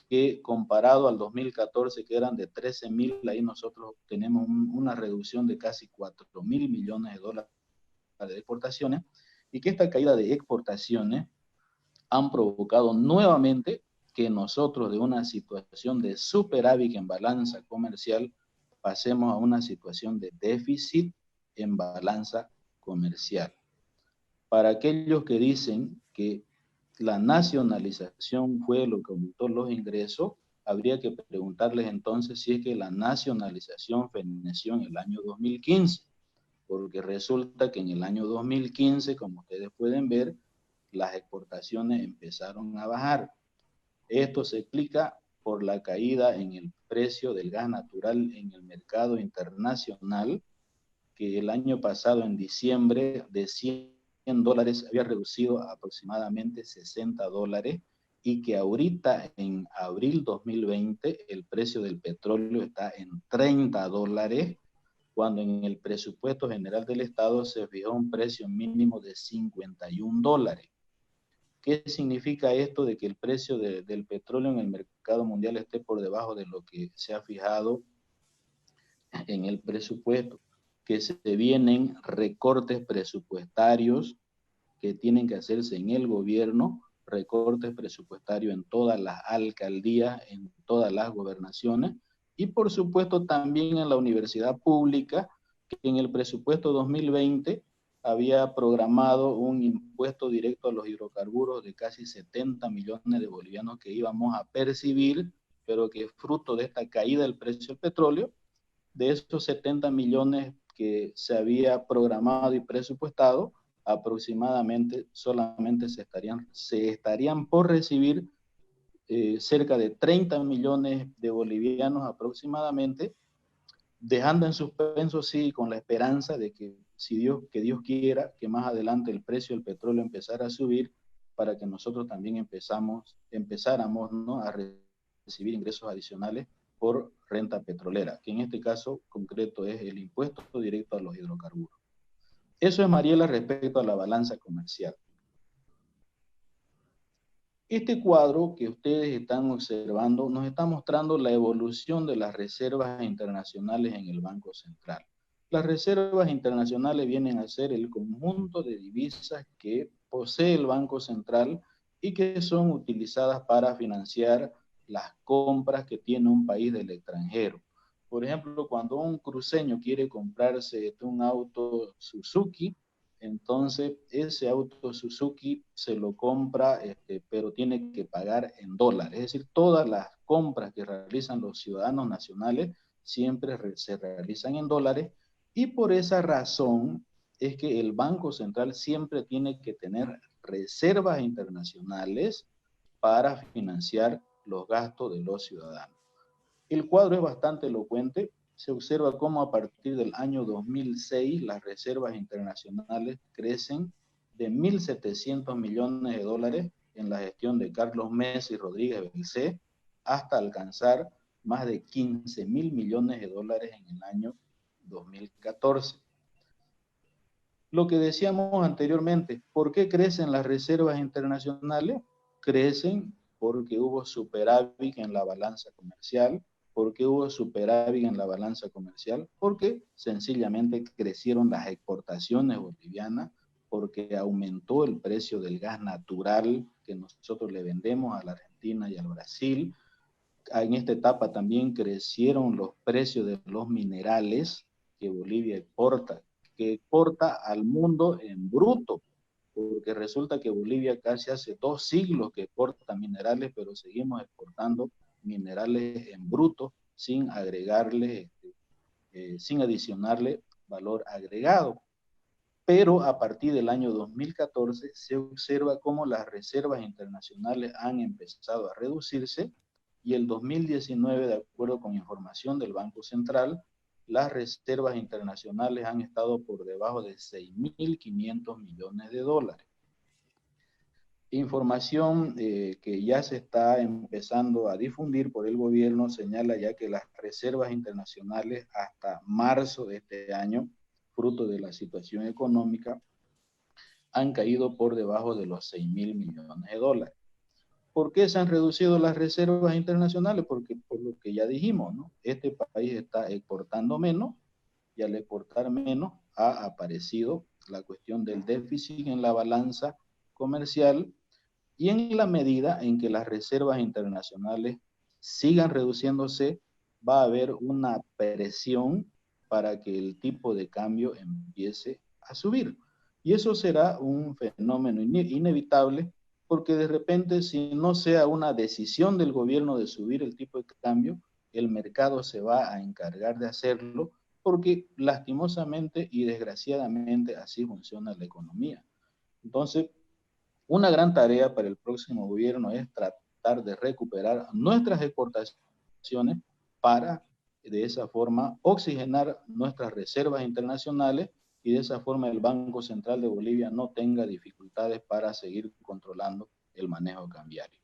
que comparado al 2014, que eran de 13.000, ahí nosotros tenemos una reducción de casi 4.000 millones de dólares de exportaciones, y que esta caída de exportaciones han provocado nuevamente que nosotros, de una situación de superávit en balanza comercial, pasemos a una situación de déficit en balanza comercial. Para aquellos que dicen que la nacionalización fue lo que aumentó los ingresos, habría que preguntarles entonces si es que la nacionalización feneció en el año 2015, porque resulta que en el año 2015, como ustedes pueden ver, las exportaciones empezaron a bajar. Esto se explica por la caída en el precio del gas natural en el mercado internacional, que el año pasado, en diciembre, de 100 dólares había reducido a aproximadamente 60 dólares, y que ahorita en abril 2020 el precio del petróleo está en 30 dólares, cuando en el presupuesto general del Estado se fijó un precio mínimo de 51 dólares. ¿Qué significa esto de que el precio del petróleo en el mercado mundial esté por debajo de lo que se ha fijado en el presupuesto? Que se vienen recortes presupuestarios que tienen que hacerse en el gobierno, recortes presupuestarios en todas las alcaldías, en todas las gobernaciones, y por supuesto también en la universidad pública, que en el presupuesto 2020 había programado un impuesto directo a los hidrocarburos de casi 70 millones de bolivianos que íbamos a percibir, pero que fruto de esta caída del precio del petróleo, de esos 70 millones que se había programado y presupuestado, aproximadamente solamente se estarían por recibir cerca de 30 millones de bolivianos aproximadamente, dejando en suspenso, sí, con la esperanza de que, si Dios, que Dios quiera, que más adelante el precio del petróleo empezara a subir, para que nosotros también empezáramos, ¿no?, a recibir ingresos adicionales por renta petrolera, que en este caso concreto es el impuesto directo a los hidrocarburos. Eso es, Mariela, respecto a la balanza comercial. Este cuadro que ustedes están observando nos está mostrando la evolución de las reservas internacionales en el Banco Central. Las reservas internacionales vienen a ser el conjunto de divisas que posee el Banco Central y que son utilizadas para financiar las compras que tiene un país del extranjero. Por ejemplo, cuando un cruceño quiere comprarse un auto Suzuki, entonces ese auto Suzuki se lo compra, pero tiene que pagar en dólares. Es decir, todas las compras que realizan los ciudadanos nacionales siempre se realizan en dólares, y por esa razón es que el Banco Central siempre tiene que tener reservas internacionales para financiar los gastos de los ciudadanos. El cuadro es bastante elocuente. Se observa cómo a partir del año 2006 las reservas internacionales crecen de 1.700 millones de dólares en la gestión de Carlos Mesa y Rodríguez Belcé hasta alcanzar más de 15.000 millones de dólares en el año 2014. Lo que decíamos anteriormente, ¿por qué crecen las reservas internacionales? Crecen porque hubo superávit en la balanza comercial. ¿Por qué hubo superávit en la balanza comercial? Porque sencillamente crecieron las exportaciones bolivianas, porque aumentó el precio del gas natural que nosotros le vendemos a la Argentina y al Brasil. En esta etapa también crecieron los precios de los minerales que Bolivia exporta, que exporta al mundo en bruto, porque resulta que Bolivia casi hace 2 siglos que exporta minerales, pero seguimos exportando minerales en bruto sin agregarle, sin adicionarle valor agregado. Pero a partir del año 2014 se observa cómo las reservas internacionales han empezado a reducirse, y el 2019, de acuerdo con información del Banco Central, las reservas internacionales han estado por debajo de 6.500 millones de dólares. Información que ya se está empezando a difundir por el gobierno señala ya que las reservas internacionales hasta marzo de este año, fruto de la situación económica, han caído por debajo de los 6.000 millones de dólares. ¿Por qué se han reducido las reservas internacionales? Porque por lo que ya dijimos, ¿no? Este país está exportando menos, y al exportar menos ha aparecido la cuestión del déficit en la balanza comercial, y en la medida en que las reservas internacionales sigan reduciéndose, va a haber una presión para que el tipo de cambio empiece a subir. Y eso será un fenómeno inevitable, porque de repente, si no sea una decisión del gobierno de subir el tipo de cambio, el mercado se va a encargar de hacerlo, porque lastimosamente y desgraciadamente así funciona la economía. Entonces, una gran tarea para el próximo gobierno es tratar de recuperar nuestras exportaciones para, de esa forma, oxigenar nuestras reservas internacionales, y de esa forma el Banco Central de Bolivia no tenga dificultades para seguir controlando el manejo cambiario.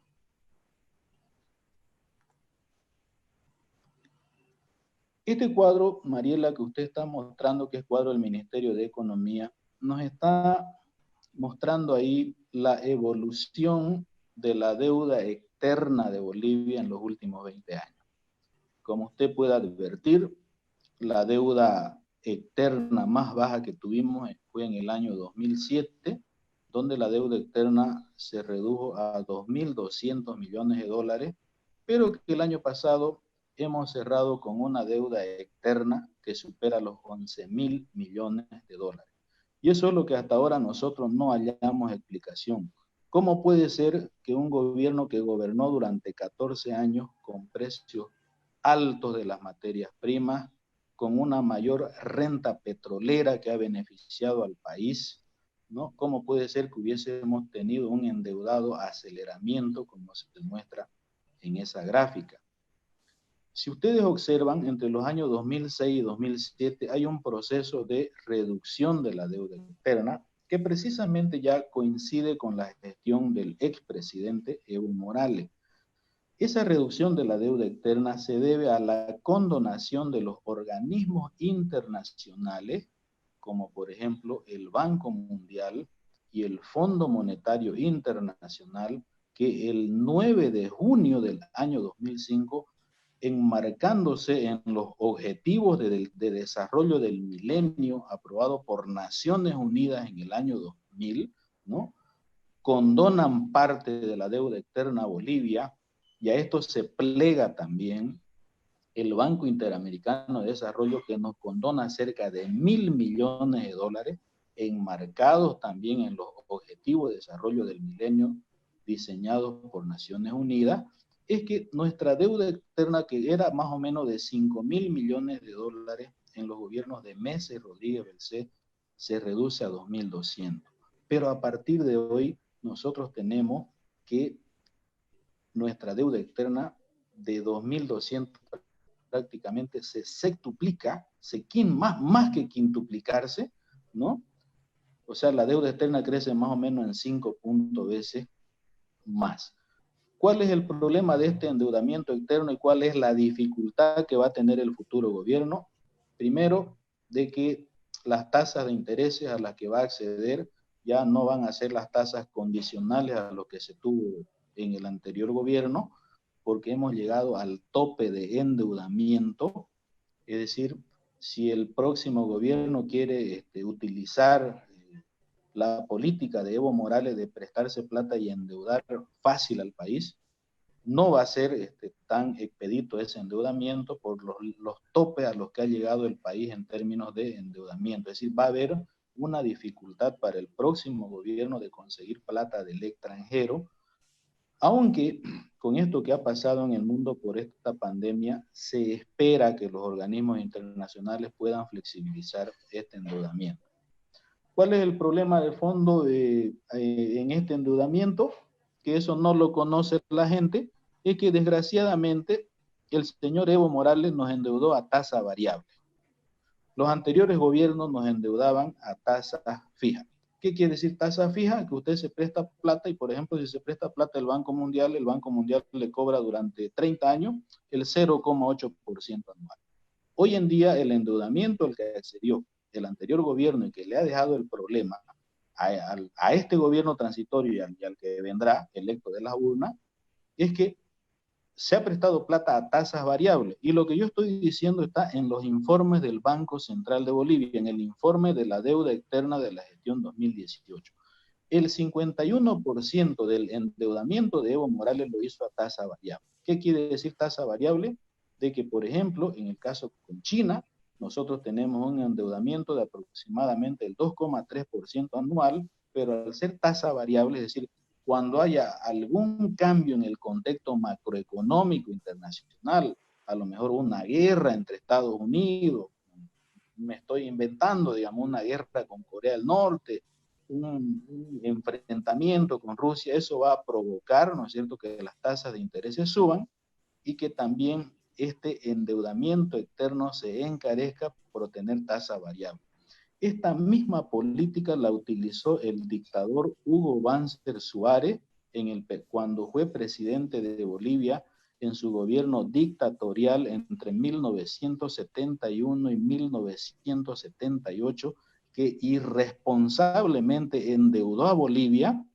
Este cuadro, Mariela, que usted está mostrando, que es cuadro del Ministerio de Economía, nos está mostrando ahí la evolución de la deuda externa de Bolivia en los últimos 20 años. Como usted puede advertir, la deuda externa más baja que tuvimos fue en el año 2007, donde la deuda externa se redujo a 2.200 millones de dólares, pero que el año pasado hemos cerrado con una deuda externa que supera los 11.000 millones de dólares. Y eso es lo que hasta ahora nosotros no hallamos explicación. ¿Cómo puede ser que un gobierno que gobernó durante 14 años con precios altos de las materias primas, con una mayor renta petrolera que ha beneficiado al país, ¿no? ¿Cómo puede ser que hubiésemos tenido un endeudado aceleramiento como se demuestra en esa gráfica. Si ustedes observan, entre los años 2006 y 2007 hay un proceso de reducción de la deuda externa que precisamente ya coincide con la gestión del expresidente Evo Morales. Esa reducción de la deuda externa se debe a la condonación de los organismos internacionales, como por ejemplo el Banco Mundial y el Fondo Monetario Internacional, que el 9 de junio del año 2005, enmarcándose en los objetivos de desarrollo del milenio aprobado por Naciones Unidas en el año 2000, ¿no?, condonan parte de la deuda externa a Bolivia, y a esto se plega también el Banco Interamericano de Desarrollo, que nos condona cerca de $1.000 millones, enmarcados también en los objetivos de desarrollo del milenio diseñados por Naciones Unidas. Es que nuestra deuda externa, que era más o menos de $5.000 millones en los gobiernos de Mesa y Rodríguez Belcé, se reduce a 2.200. Pero a partir de hoy, nosotros tenemos que nuestra deuda externa de 2.200 prácticamente se sextuplica, más que quintuplicarse, ¿no? O sea, la deuda externa crece más o menos en 5 veces más. ¿Cuál es el problema de este endeudamiento externo y cuál es la dificultad que va a tener el futuro gobierno? Primero, de que las tasas de intereses a las que va a acceder ya no van a ser las tasas condicionales a lo que se tuvo en el anterior gobierno, porque hemos llegado al tope de endeudamiento. Es decir, si el próximo gobierno quiere utilizar la política de Evo Morales de prestarse plata y endeudar fácil al país, no va a ser tan expedito ese endeudamiento por los topes a los que ha llegado el país en términos de endeudamiento. Es decir, va a haber una dificultad para el próximo gobierno de conseguir plata del extranjero, aunque con esto que ha pasado en el mundo por esta pandemia, se espera que los organismos internacionales puedan flexibilizar este endeudamiento. ¿Cuál es el problema de fondo en este endeudamiento? Que eso no lo conoce la gente, es que desgraciadamente el señor Evo Morales nos endeudó a tasa variable. Los anteriores gobiernos nos endeudaban a tasa fija. ¿Qué quiere decir tasa fija? Que usted se presta plata y, por ejemplo, si se presta plata el Banco Mundial le cobra durante 30 años el 0,8% anual. Hoy en día el endeudamiento al que accedió el anterior gobierno y que le ha dejado el problema a este gobierno transitorio y al que vendrá, electo de las urnas, es que se ha prestado plata a tasas variables. Y lo que yo estoy diciendo está en los informes del Banco Central de Bolivia, en el informe de la deuda externa de la gestión 2018. El 51% del endeudamiento de Evo Morales lo hizo a tasa variable. ¿Qué quiere decir tasa variable? De que, por ejemplo, en el caso con China, nosotros tenemos un endeudamiento de aproximadamente el 2,3% anual, pero al ser tasa variable, es decir, cuando haya algún cambio en el contexto macroeconómico internacional, a lo mejor una guerra entre Estados Unidos, me estoy inventando, digamos, una guerra con Corea del Norte, un enfrentamiento con Rusia, eso va a provocar, ¿no es cierto?, que las tasas de interés suban y que también este endeudamiento externo se encarezca por tener tasa variable. Esta misma política la utilizó el dictador Hugo Banzer Suárez cuando fue presidente de Bolivia en su gobierno dictatorial entre 1971 y 1978, que irresponsablemente endeudó a Bolivia.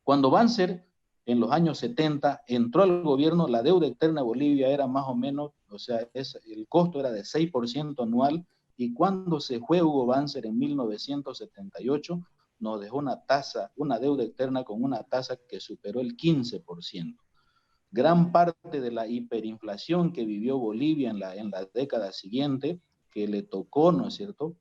Cuando Banzer en los años 70 entró al gobierno, la deuda externa de Bolivia era más o menos, o sea, el costo era de 6% anual, y cuando se fue Hugo Banzer en 1978, nos dejó una deuda externa con una tasa que superó el 15%. Gran parte de la hiperinflación que vivió Bolivia en la década siguiente, que le tocó, ¿no es cierto?,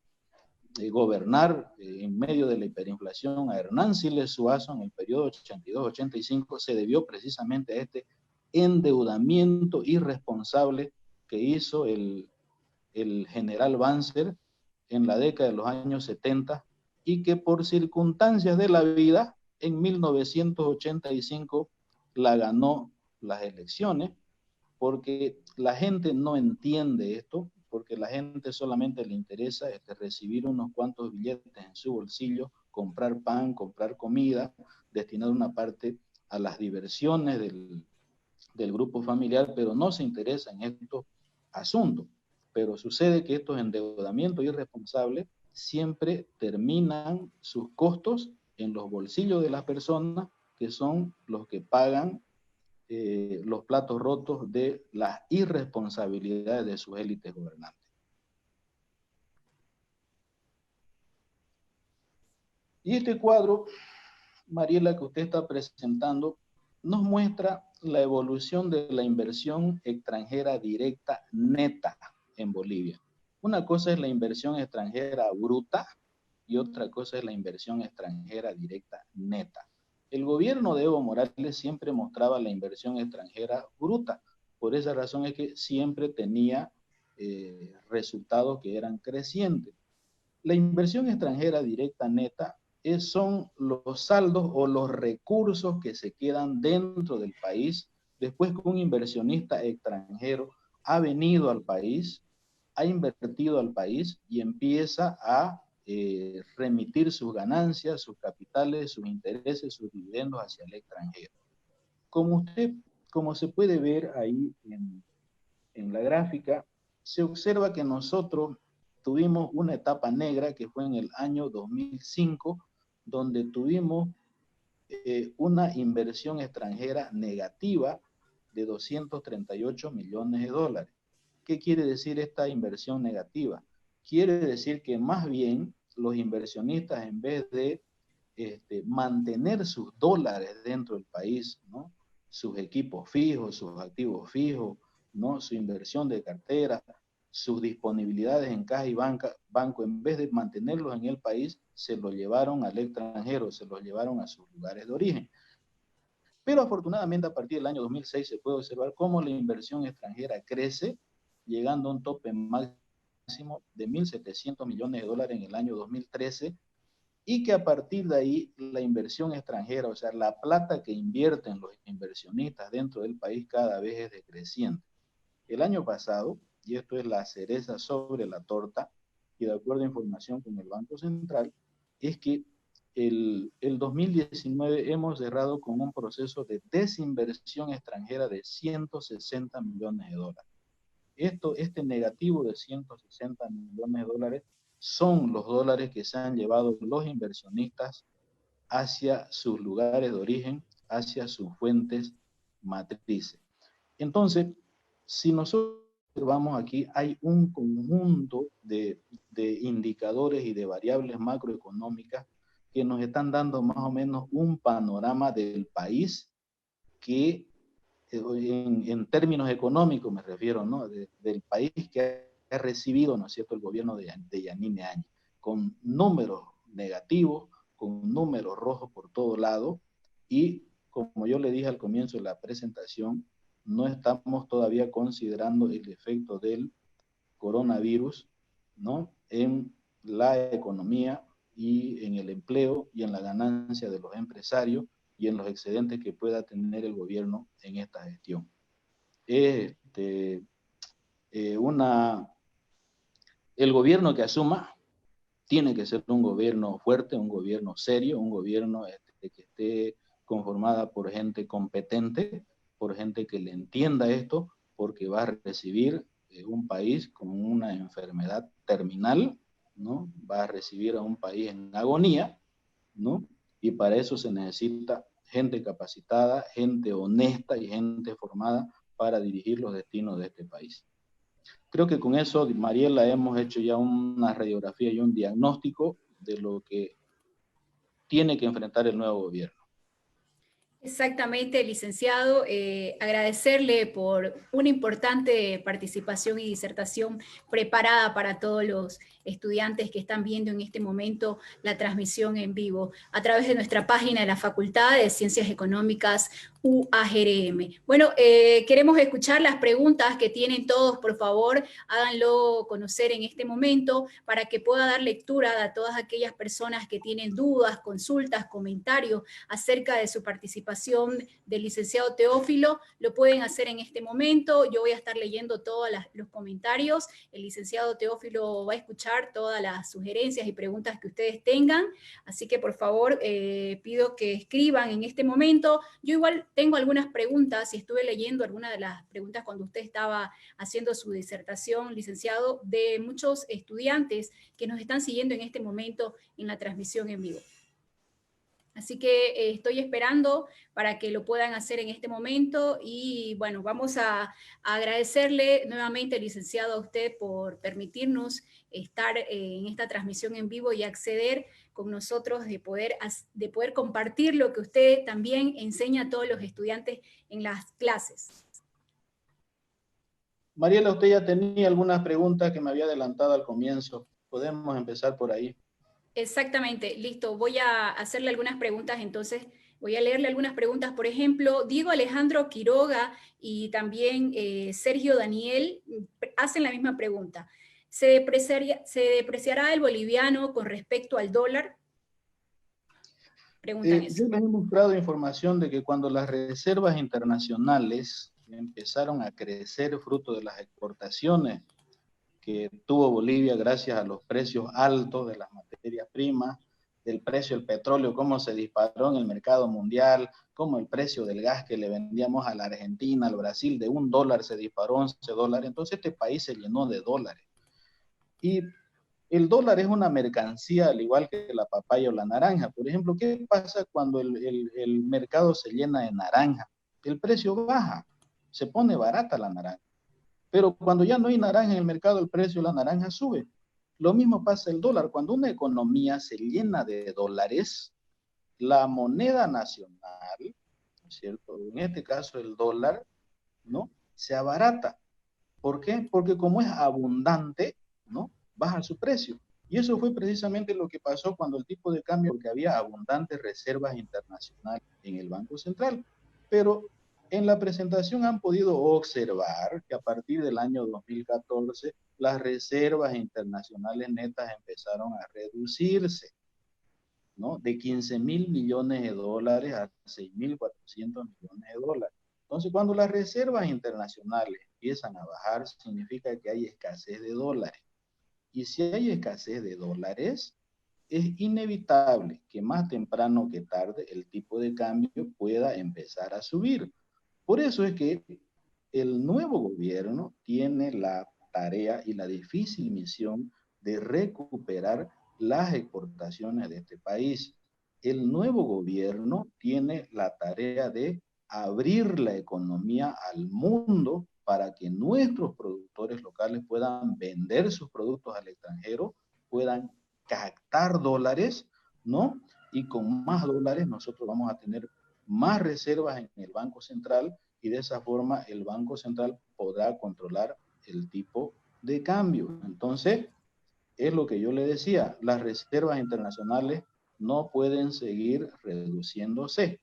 gobernar en medio de la hiperinflación a Hernán Siles Suazo en el periodo 82-85, se debió precisamente a este endeudamiento irresponsable que hizo el general Banzer en la década de los años 70 y que por circunstancias de la vida en 1985 la ganó las elecciones, porque la gente no entiende esto, porque la gente solamente le interesa recibir unos cuantos billetes en su bolsillo, comprar pan, comprar comida, destinar una parte a las diversiones del grupo familiar, pero no se interesa en estos asuntos. Pero sucede que estos endeudamientos irresponsables siempre terminan sus costos en los bolsillos de las personas, que son los que pagan los platos rotos de las irresponsabilidades de sus élites gobernantes. Y este cuadro, Mariela, que usted está presentando, nos muestra la evolución de la inversión extranjera directa neta en Bolivia. Una cosa es la inversión extranjera bruta y otra cosa es la inversión extranjera directa neta. El gobierno de Evo Morales siempre mostraba la inversión extranjera bruta. Por esa razón es que siempre tenía resultados que eran crecientes. La inversión extranjera directa neta son los saldos o los recursos que se quedan dentro del país después que un inversionista extranjero ha venido al país, ha invertido al país y empieza a remitir sus ganancias, sus capitales, sus intereses, sus dividendos hacia el extranjero. Como se puede ver ahí en la gráfica, se observa que nosotros tuvimos una etapa negra que fue en el año 2005, donde tuvimos una inversión extranjera negativa de 238 millones de dólares. ¿Qué quiere decir esta inversión negativa? Quiere decir que más bien los inversionistas, en vez de mantener sus dólares dentro del país, ¿no? Sus equipos fijos, sus activos fijos, ¿no? Su inversión de cartera, sus disponibilidades en caja y banco, en vez de mantenerlos en el país, se los llevaron al extranjero, se los llevaron a sus lugares de origen. Pero afortunadamente a partir del año 2006 se puede observar cómo la inversión extranjera crece, llegando a un tope máximo de 1.700 millones de dólares en el año 2013, y que a partir de ahí la inversión extranjera, o sea, la plata que invierten los inversionistas dentro del país cada vez es decreciente. El año pasado, y esto es la cereza sobre la torta, y de acuerdo a información con el Banco Central, es que el 2019 hemos cerrado con un proceso de desinversión extranjera de 160 millones de dólares. Este negativo de 160 millones de dólares son los dólares que se han llevado los inversionistas hacia sus lugares de origen, hacia sus fuentes matrices. Entonces, si nosotros observamos aquí, hay un conjunto de indicadores y de variables macroeconómicas que nos están dando más o menos un panorama del país que, en términos económicos me refiero, ¿no? Del país que ha recibido, ¿no es cierto?, el gobierno de Yanine Áñez, con números negativos, con números rojos por todo lado, y como yo le dije al comienzo de la presentación, no estamos todavía considerando el efecto del coronavirus, ¿no?, en la economía y en el empleo y en la ganancia de los empresarios y en los excedentes que pueda tener el gobierno en esta gestión. El gobierno que asuma tiene que ser un gobierno fuerte, un gobierno serio, un gobierno que esté conformada por gente competente, por gente que le entienda esto, porque va a recibir un país con una enfermedad terminal, ¿no? Va a recibir a un país en agonía, ¿no? Y para eso se necesita gente capacitada, gente honesta y gente formada para dirigir los destinos de este país. Creo que con eso, Mariela, hemos hecho ya una radiografía y un diagnóstico de lo que tiene que enfrentar el nuevo gobierno. Exactamente, licenciado. Agradecerle por una importante participación y disertación preparada para todos los estudiantes que están viendo en este momento la transmisión en vivo a través de nuestra página de la Facultad de Ciencias Económicas UAGRM. Bueno, queremos escuchar las preguntas que tienen todos, por favor, háganlo conocer en este momento para que pueda dar lectura a todas aquellas personas que tienen dudas, consultas, comentarios acerca de su participación del licenciado Teófilo. Lo pueden hacer en este momento. Yo voy a estar leyendo todos los comentarios. El licenciado Teófilo va a escuchar todas las sugerencias y preguntas que ustedes tengan. Así que, por favor, pido que escriban en este momento. Yo igual tengo algunas preguntas y estuve leyendo algunas de las preguntas cuando usted estaba haciendo su disertación, licenciado, de muchos estudiantes que nos están siguiendo en este momento en la transmisión en vivo. Así que estoy esperando para que lo puedan hacer en este momento y bueno, vamos a agradecerle nuevamente, licenciado, a usted por permitirnos estar en esta transmisión en vivo y acceder con nosotros de poder compartir lo que usted también enseña a todos los estudiantes en las clases. Mariela, usted ya tenía algunas preguntas que me había adelantado al comienzo. Podemos empezar por ahí. Exactamente, listo. Voy a hacerle algunas preguntas, entonces voy a leerle algunas preguntas. Por ejemplo, Diego Alejandro Quiroga y también Sergio Daniel hacen la misma pregunta. ¿Se depreciará el boliviano con respecto al dólar? Preguntan eso. Yo les he mostrado información de que cuando las reservas internacionales empezaron a crecer fruto de las exportaciones que tuvo Bolivia gracias a los precios altos de las materias primas, del precio del petróleo, cómo se disparó en el mercado mundial, cómo el precio del gas que le vendíamos a la Argentina, al Brasil, de $1 se disparó a $11. Entonces este país se llenó de dólares. Y el dólar es una mercancía al igual que la papaya o la naranja. Por ejemplo, ¿qué pasa cuando el mercado se llena de naranja? El precio baja, se pone barata la naranja. Pero cuando ya no hay naranja en el mercado, el precio de la naranja sube. Lo mismo pasa el dólar. Cuando una economía se llena de dólares, la moneda nacional, ¿no es cierto? En este caso el dólar, ¿no? Se abarata. ¿Por qué? Porque como es abundante, ¿no? Baja su precio. Y eso fue precisamente lo que pasó cuando el tipo de cambio, porque había abundantes reservas internacionales en el Banco Central. Pero en la presentación han podido observar que a partir del año 2014 las reservas internacionales netas empezaron a reducirse, ¿no? De 15.000 millones de dólares a 6.400 millones de dólares. Entonces, cuando las reservas internacionales empiezan a bajar, significa que hay escasez de dólares. Y si hay escasez de dólares, es inevitable que más temprano que tarde el tipo de cambio pueda empezar a subir. Por eso es que el nuevo gobierno tiene la tarea y la difícil misión de recuperar las exportaciones de este país. El nuevo gobierno tiene la tarea de abrir la economía al mundo para que nuestros productores locales puedan vender sus productos al extranjero, puedan captar dólares, ¿no? Y con más dólares nosotros vamos a tener más reservas en el Banco Central y de esa forma el Banco Central podrá controlar el tipo de cambio. Entonces, es lo que yo le decía, las reservas internacionales no pueden seguir reduciéndose.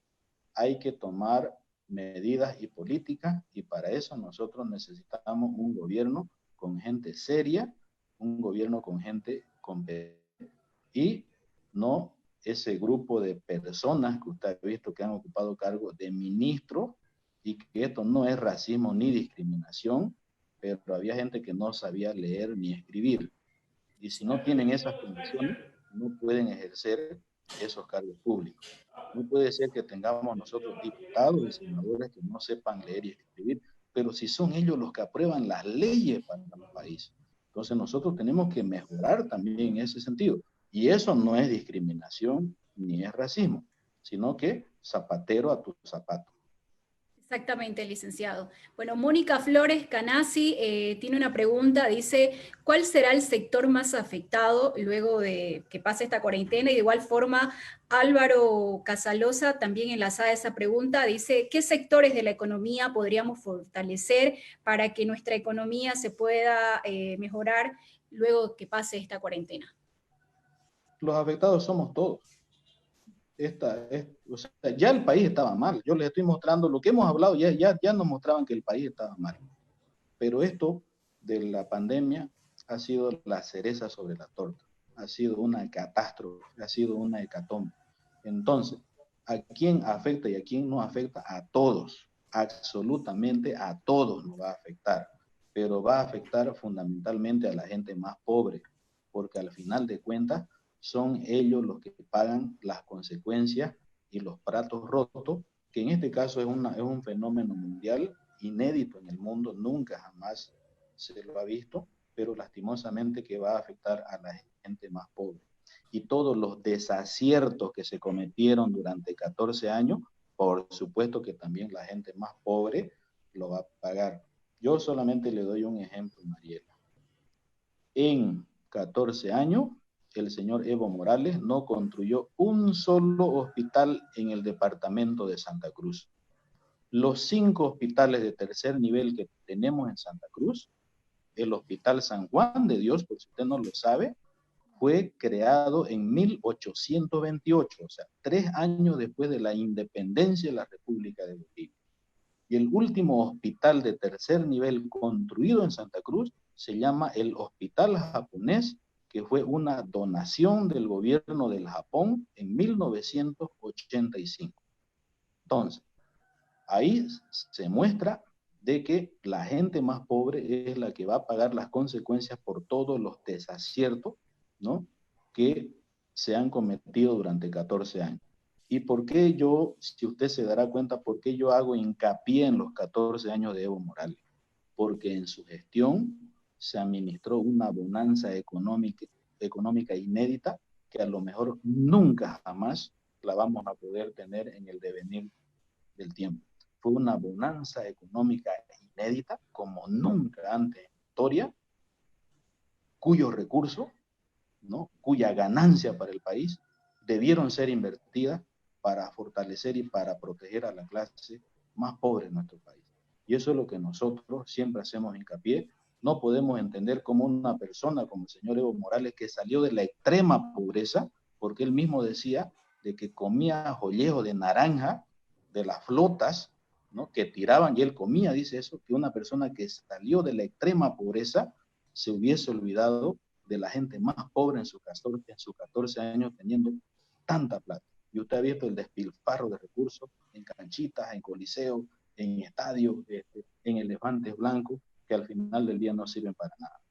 Hay que tomar medidas y políticas y para eso nosotros necesitamos un gobierno con gente seria, un gobierno con gente competente y no ese grupo de personas que usted ha visto que han ocupado cargo de ministro y que esto no es racismo ni discriminación, pero había gente que no sabía leer ni escribir. Y si no tienen esas condiciones, no pueden ejercer esos cargos públicos. No puede ser que tengamos nosotros diputados y senadores que no sepan leer y escribir, pero si son ellos los que aprueban las leyes para el país. Entonces nosotros tenemos que mejorar también en ese sentido. Y eso no es discriminación ni es racismo, sino que zapatero a tu zapato. Exactamente, licenciado. Bueno, Mónica Flores Canasi tiene una pregunta, dice, ¿cuál será el sector más afectado luego de que pase esta cuarentena? Y de igual forma, Álvaro Casalosa también enlazada a esa pregunta, dice, ¿qué sectores de la economía podríamos fortalecer para que nuestra economía se pueda mejorar luego que pase esta cuarentena? Los afectados somos todos. O sea, ya el país estaba mal. Yo les estoy mostrando lo que hemos hablado, ya nos mostraban que el país estaba mal. Pero esto de la pandemia ha sido la cereza sobre la torta. Ha sido una catástrofe, ha sido una hecatombe. Entonces, ¿a quién afecta y a quién no afecta? A todos, absolutamente a todos nos va a afectar, pero va a afectar fundamentalmente a la gente más pobre, porque al final de cuentas son ellos los que pagan las consecuencias y los platos rotos, que en este caso es un fenómeno mundial inédito en el mundo, nunca jamás se lo ha visto, pero lastimosamente que va a afectar a la gente más pobre. Y todos los desaciertos que se cometieron durante 14 años, por supuesto que también la gente más pobre lo va a pagar. Yo solamente le doy un ejemplo, Mariela. En 14 años, el señor Evo Morales no construyó un solo hospital en el departamento de Santa Cruz. Los 5 hospitales de tercer nivel que tenemos en Santa Cruz, el Hospital San Juan de Dios, por si usted no lo sabe, fue creado en 1828, o sea, 3 años después de la independencia de la República de Bolivia. Y el último hospital de tercer nivel construido en Santa Cruz se llama el Hospital Japonés, que fue una donación del gobierno del Japón en 1985. Entonces, ahí se muestra de que la gente más pobre es la que va a pagar las consecuencias por todos los desaciertos, ¿no?, que se han cometido durante 14 años. ¿Y por qué yo, si usted se dará cuenta, por qué yo hago hincapié en los 14 años de Evo Morales? Porque en su gestión se administró una bonanza económica inédita que a lo mejor nunca jamás la vamos a poder tener en el devenir del tiempo. Fue una bonanza económica inédita como nunca antes en la historia, cuyos recursos, ¿no?, cuya ganancia para el país debieron ser invertidas para fortalecer y para proteger a la clase más pobre de nuestro país. Y eso es lo que nosotros siempre hacemos hincapié. No podemos entender cómo una persona como el señor Evo Morales, que salió de la extrema pobreza, porque él mismo decía de que comía joyejo de naranja, de las flotas, ¿no?, que tiraban, y él comía, dice eso, que una persona que salió de la extrema pobreza se hubiese olvidado de la gente más pobre en sus 14 años teniendo tanta plata. Y usted ha visto el despilfarro de recursos en canchitas, en coliseos, en estadios, en elefantes blancos, que al final del día no sirven para nada.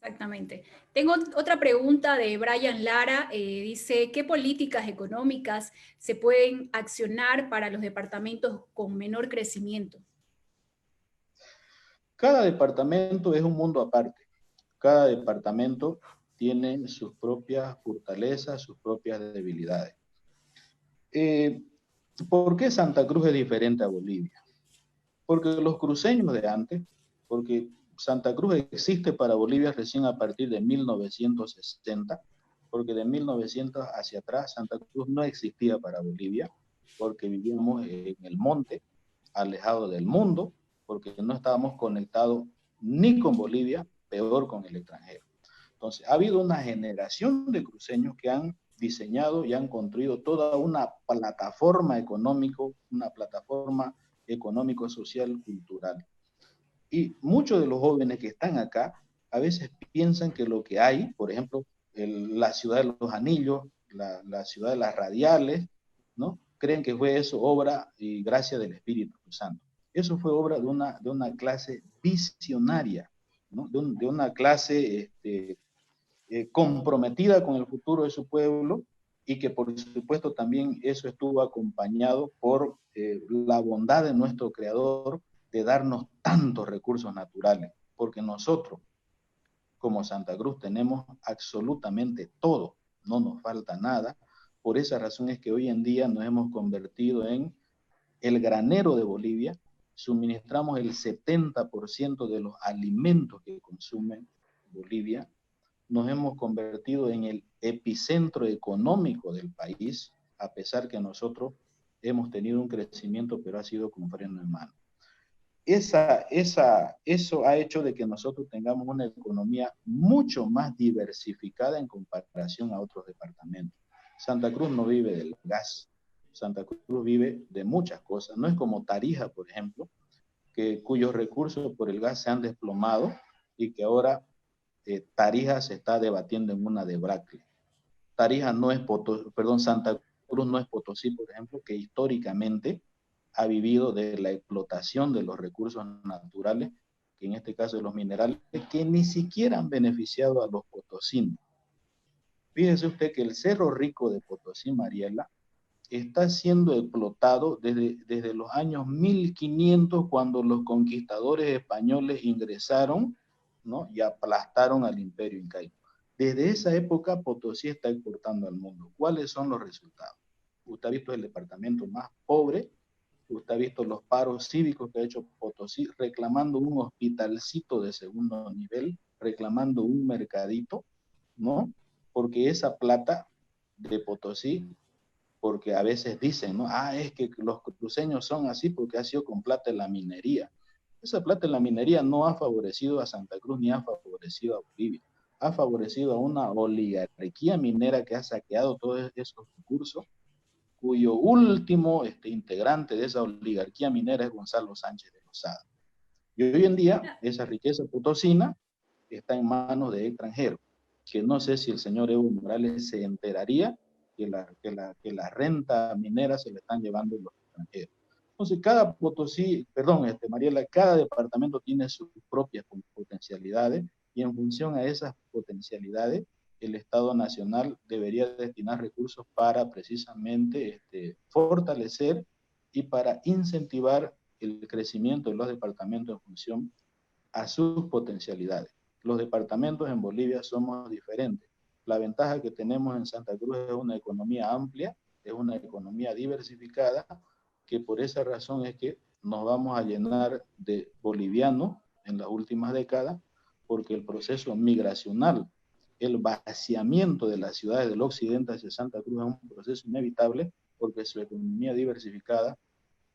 Exactamente. Tengo otra pregunta de Brian Lara. Dice, ¿qué políticas económicas se pueden accionar para los departamentos con menor crecimiento? Cada departamento es un mundo aparte. Cada departamento tiene sus propias fortalezas, sus propias debilidades. ¿Por qué Santa Cruz es diferente a Bolivia? Porque los cruceños de antes, porque Santa Cruz existe para Bolivia recién a partir de 1960, porque de 1900 hacia atrás Santa Cruz no existía para Bolivia, porque vivíamos en el monte, alejados del mundo, porque no estábamos conectados ni con Bolivia, peor con el extranjero. Entonces, ha habido una generación de cruceños que han diseñado y han construido toda una plataforma económico-social, cultural. Y muchos de los jóvenes que están acá a veces piensan que lo que hay, por ejemplo, la ciudad de los anillos, la ciudad de las radiales, ¿no?, creen que fue eso obra y gracia del Espíritu Santo. Eso fue obra de una clase visionaria, ¿no?, de una clase comprometida con el futuro de su pueblo, y que por supuesto también eso estuvo acompañado por la bondad de nuestro Creador de darnos tantos recursos naturales, porque nosotros como Santa Cruz tenemos absolutamente todo, no nos falta nada. Por esa razón es que hoy en día nos hemos convertido en el granero de Bolivia, suministramos el 70% de los alimentos que consume Bolivia, nos hemos convertido en el epicentro económico del país, a pesar que nosotros hemos tenido un crecimiento, pero ha sido con freno en mano. eso ha hecho de que nosotros tengamos una economía mucho más diversificada en comparación a otros departamentos. Santa Cruz no vive del gas, Santa Cruz vive de muchas cosas. No es como Tarija, por ejemplo, cuyos recursos por el gas se han desplomado y que ahora Tarija se está debatiendo en una debacle. Tarija no es Potosí, perdón, Santa Cruz no es Potosí, por ejemplo, que históricamente ha vivido de la explotación de los recursos naturales, que en este caso de los minerales, que ni siquiera han beneficiado a los potosinos. Fíjese usted que el Cerro Rico de Potosí, Mariela, está siendo explotado desde los años 1500, cuando los conquistadores españoles ingresaron, ¿no?, y aplastaron al imperio incaico. Desde esa época Potosí está exportando al mundo. ¿Cuáles son los resultados? Usted ha visto el departamento más pobre, usted ha visto los paros cívicos que ha hecho Potosí, reclamando un hospitalcito de segundo nivel, reclamando un mercadito, ¿no? Porque esa plata de Potosí, porque a veces dicen, ¿no? Es que los cruceños son así porque ha sido con plata en la minería. Esa plata en la minería no ha favorecido a Santa Cruz ni ha favorecido a Bolivia. Ha favorecido a una oligarquía minera que ha saqueado todos esos recursos, cuyo último integrante de esa oligarquía minera es Gonzalo Sánchez de Lozada. Y hoy en día esa riqueza potosina está en manos de extranjeros, que no sé si el señor Evo Morales se enteraría que la renta minera se le están llevando los extranjeros. Entonces, cada Potosí, perdón, Mariela, cada departamento tiene sus propias potencialidades, y en función a esas potencialidades, el Estado Nacional debería destinar recursos para precisamente fortalecer y para incentivar el crecimiento de los departamentos en función a sus potencialidades. Los departamentos en Bolivia somos diferentes. La ventaja que tenemos en Santa Cruz es una economía amplia, es una economía diversificada, que por esa razón es que nos vamos a llenar de bolivianos en las últimas décadas, porque el proceso migracional, el vaciamiento de las ciudades del occidente hacia Santa Cruz es un proceso inevitable, porque su economía diversificada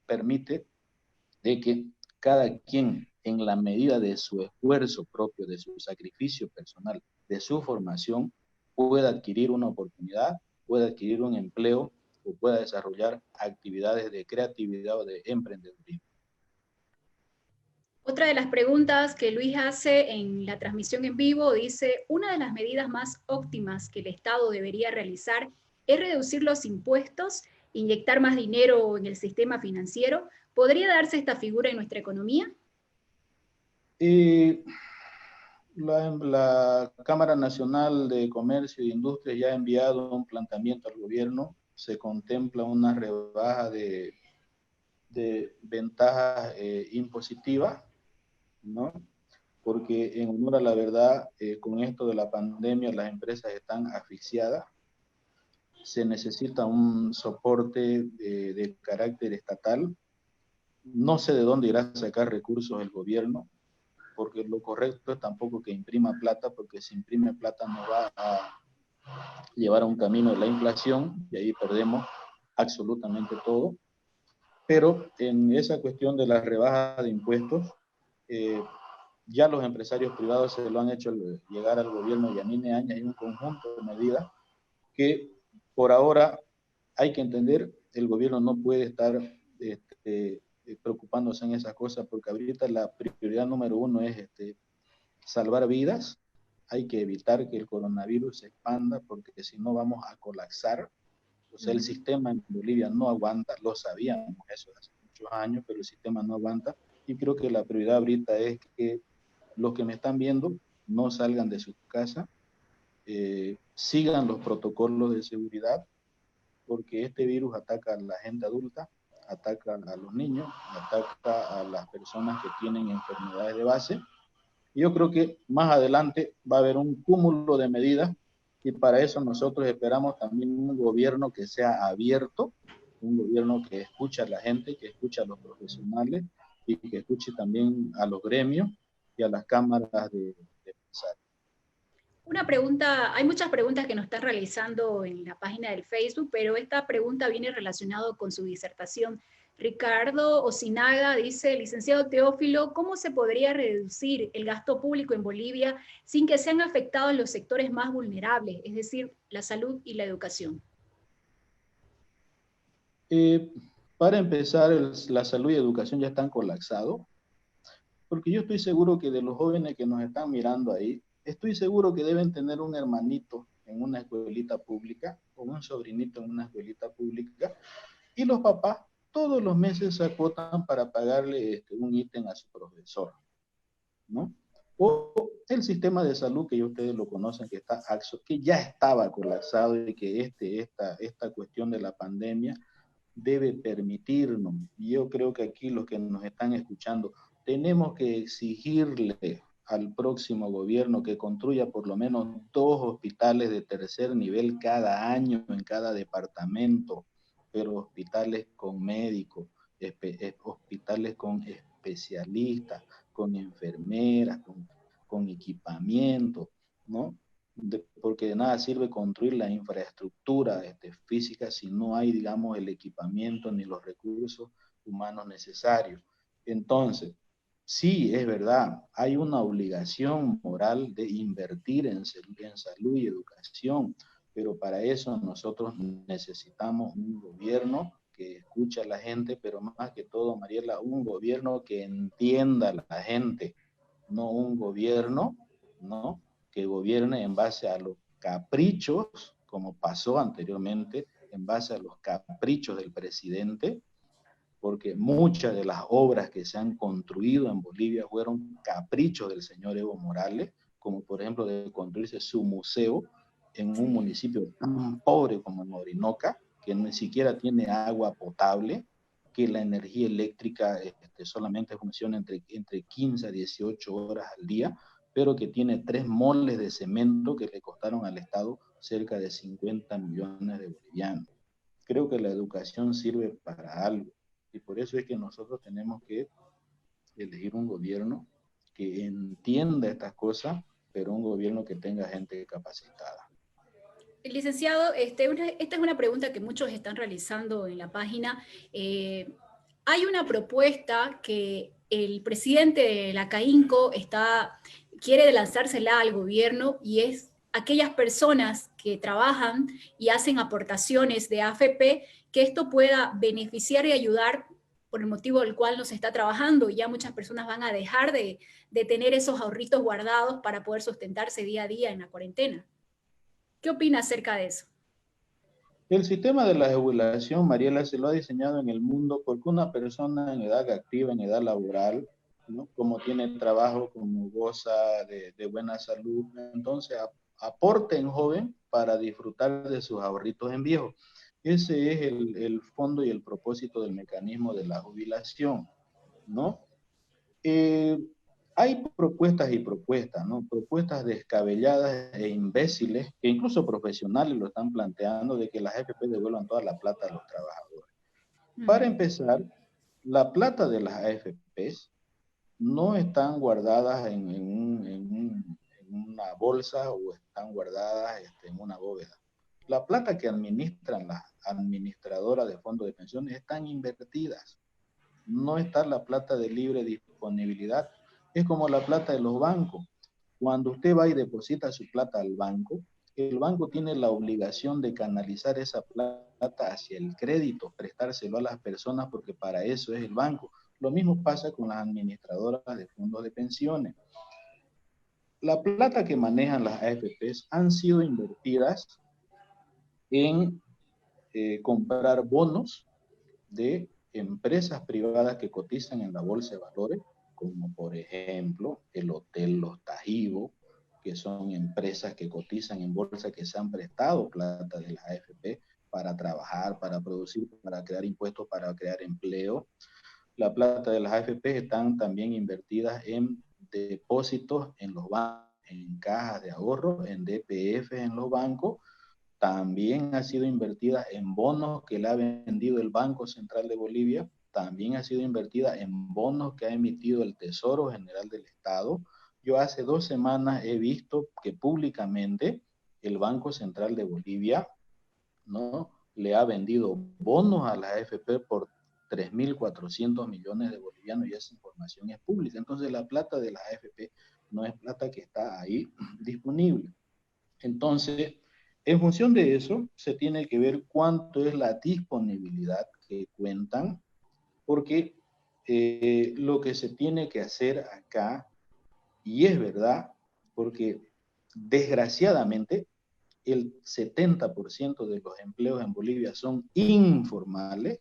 permite de que cada quien, en la medida de su esfuerzo propio, de su sacrificio personal, de su formación, pueda adquirir una oportunidad, pueda adquirir un empleo o pueda desarrollar actividades de creatividad o de emprendedurismo. Otra de las preguntas que Luis hace en la transmisión en vivo dice: una de las medidas más óptimas que el Estado debería realizar es reducir los impuestos, inyectar más dinero en el sistema financiero. ¿Podría darse esta figura en nuestra economía? La Cámara Nacional de Comercio e Industria ya ha enviado un planteamiento al gobierno. Se contempla una rebaja de ventajas impositivas, ¿no? Porque en honor a la verdad, con esto de la pandemia, las empresas están asfixiadas. Se necesita un soporte de carácter estatal. No sé de dónde irá a sacar recursos el gobierno, porque lo correcto es tampoco que imprima plata, porque si imprime plata nos va a llevar a un camino de la inflación y ahí perdemos absolutamente todo. Pero en esa cuestión de la rebaja de impuestos, ya los empresarios privados se lo han hecho llegar al gobierno Yanine Áñez. Hay un conjunto de medidas que por ahora hay que entender, el gobierno no puede estar preocupándose en esas cosas, porque ahorita la prioridad número uno es salvar vidas. Hay que evitar que el coronavirus se expanda, porque si no vamos a colapsar. O sea, el sistema en Bolivia no aguanta, lo sabíamos eso hace muchos años, pero el sistema no aguanta, y creo que la prioridad ahorita es que los que me están viendo no salgan de su casa, sigan los protocolos de seguridad, porque este virus ataca a la gente adulta, ataca a los niños, ataca a las personas que tienen enfermedades de base. Y yo creo que más adelante va a haber un cúmulo de medidas, y para eso nosotros esperamos también un gobierno que sea abierto, un gobierno que escuche a la gente, que escuche a los profesionales y que escuche también a los gremios y a las cámaras de empresarios. Una pregunta, hay muchas preguntas que nos están realizando en la página del Facebook, pero esta pregunta viene relacionada con su disertación. Ricardo Osinaga dice, licenciado Teófilo, ¿cómo se podría reducir el gasto público en Bolivia sin que sean afectados los sectores más vulnerables, es decir, la salud y la educación? Eh, para empezar, la salud y educación ya están colapsados, porque yo estoy seguro que de los jóvenes que nos están mirando ahí, estoy seguro que deben tener un hermanito en una escuelita pública o un sobrinito en una escuelita pública, y los papás todos los meses se acotan para pagarle un ítem a su profesor, ¿no? O el sistema de salud que ya ustedes lo conocen, que ya estaba colapsado y que esta cuestión de la pandemia debe permitirnos. Y yo creo que aquí los que nos están escuchando, tenemos que exigirle al próximo gobierno que construya por lo menos 2 hospitales de tercer nivel cada año en cada departamento, pero hospitales con médicos, hospitales con especialistas, con enfermeras, con equipamiento, ¿no? Porque de nada sirve construir la infraestructura física si no hay, digamos, el equipamiento ni los recursos humanos necesarios. Entonces, sí, es verdad, hay una obligación moral de invertir en salud y educación, pero para eso nosotros necesitamos un gobierno que escuche a la gente, pero más que todo, Mariela, un gobierno que entienda a la gente, no un gobierno, ¿no?, que gobierne en base a los caprichos, como pasó anteriormente, en base a los caprichos del presidente, porque muchas de las obras que se han construido en Bolivia fueron caprichos del señor Evo Morales, como por ejemplo de construirse su museo en un municipio tan pobre como en Orinoca, que ni siquiera tiene agua potable, que la energía eléctrica solamente funciona entre 15 a 18 horas al día, pero que tiene 3 moles de cemento que le costaron al Estado cerca de 50 millones de bolivianos. Creo que la educación sirve para algo y por eso es que nosotros tenemos que elegir un gobierno que entienda estas cosas, pero un gobierno que tenga gente capacitada. Licenciado, esta es una pregunta que muchos están realizando en la página. Hay una propuesta que el presidente de la CAINCO quiere lanzársela al gobierno y es aquellas personas que trabajan y hacen aportaciones de AFP, que esto pueda beneficiar y ayudar por el motivo del cual no se está trabajando. Ya muchas personas van a dejar de tener esos ahorritos guardados para poder sustentarse día a día en la cuarentena. ¿Qué opina acerca de eso? El sistema de la jubilación, Mariela, se lo ha diseñado en el mundo porque una persona en edad activa, en edad laboral, ¿no?, como tiene trabajo, como goza de buena salud, entonces aporte en joven para disfrutar de sus ahorritos en viejo. Ese es el fondo y el propósito del mecanismo de la jubilación, ¿no? Eh, Hay propuestas y propuestas, ¿no? Propuestas descabelladas e imbéciles, que incluso profesionales lo están planteando, de que las AFP devuelvan toda la plata a los trabajadores. Para empezar, la plata de las AFPs no están guardadas en una bolsa o están guardadas en una bóveda. La plata que administran las administradoras de fondos de pensiones están invertidas. No está la plata de libre disponibilidad. Es como la plata de los bancos. Cuando usted va y deposita su plata al banco, el banco tiene la obligación de canalizar esa plata hacia el crédito, prestárselo a las personas, porque para eso es el banco. Lo mismo pasa con las administradoras de fondos de pensiones. La plata que manejan las AFPs han sido invertidas en comprar bonos de empresas privadas que cotizan en la bolsa de valores, como por ejemplo el Hotel Los Tajivos, que son empresas que cotizan en bolsa, que se han prestado plata de la AFP para trabajar, para producir, para crear impuestos, para crear empleo. La plata de las AFP están también invertidas en depósitos en los bancos, en cajas de ahorro, en DPF en los bancos. También ha sido invertida en bonos que le ha vendido el Banco Central de Bolivia, también ha sido invertida en bonos que ha emitido el Tesoro General del Estado. Yo hace 2 semanas he visto que públicamente el Banco Central de Bolivia, ¿no?, le ha vendido bonos a la AFP por 3.400 millones de bolivianos y esa información es pública. Entonces la plata de la AFP no es plata que está ahí disponible. Entonces, en función de eso, se tiene que ver cuánto es la disponibilidad que cuentan, porque lo que se tiene que hacer acá, y es verdad, porque desgraciadamente el 70% de los empleos en Bolivia son informales.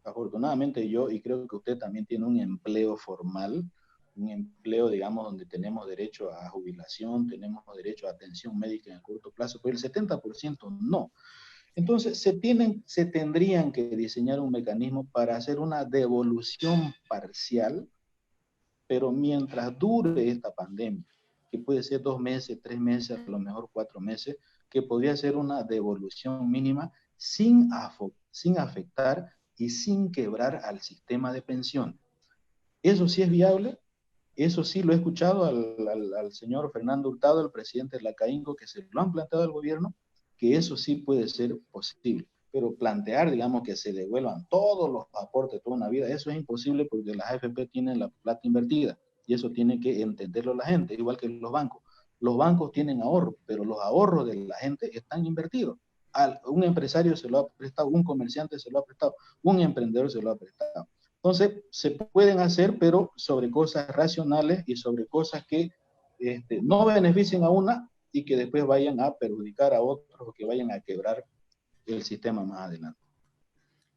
Afortunadamente yo, y creo que usted también tiene un empleo formal, un empleo, digamos, donde tenemos derecho a jubilación, tenemos derecho a atención médica en el corto plazo, pero el 70% no. Entonces, se tendrían que diseñar un mecanismo para hacer una devolución parcial, pero mientras dure esta pandemia, que puede ser 2 meses, 3 meses, a lo mejor 4 meses, que podría ser una devolución mínima sin afectar y sin quebrar al sistema de pensión. Eso sí es viable, eso sí lo he escuchado al señor Fernando Hurtado, el presidente de la CAINGO, que se lo han planteado al gobierno, que eso sí puede ser posible. Pero plantear, digamos, que se devuelvan todos los aportes toda una vida, eso es imposible porque las AFP tienen la plata invertida y eso tiene que entenderlo la gente, igual que los bancos. Los bancos tienen ahorros, pero los ahorros de la gente están invertidos. Un empresario se lo ha prestado, un comerciante se lo ha prestado, un emprendedor se lo ha prestado. Entonces, se pueden hacer, pero sobre cosas racionales y sobre cosas que no beneficien a una y que después vayan a perjudicar a otros o que vayan a quebrar el sistema más adelante.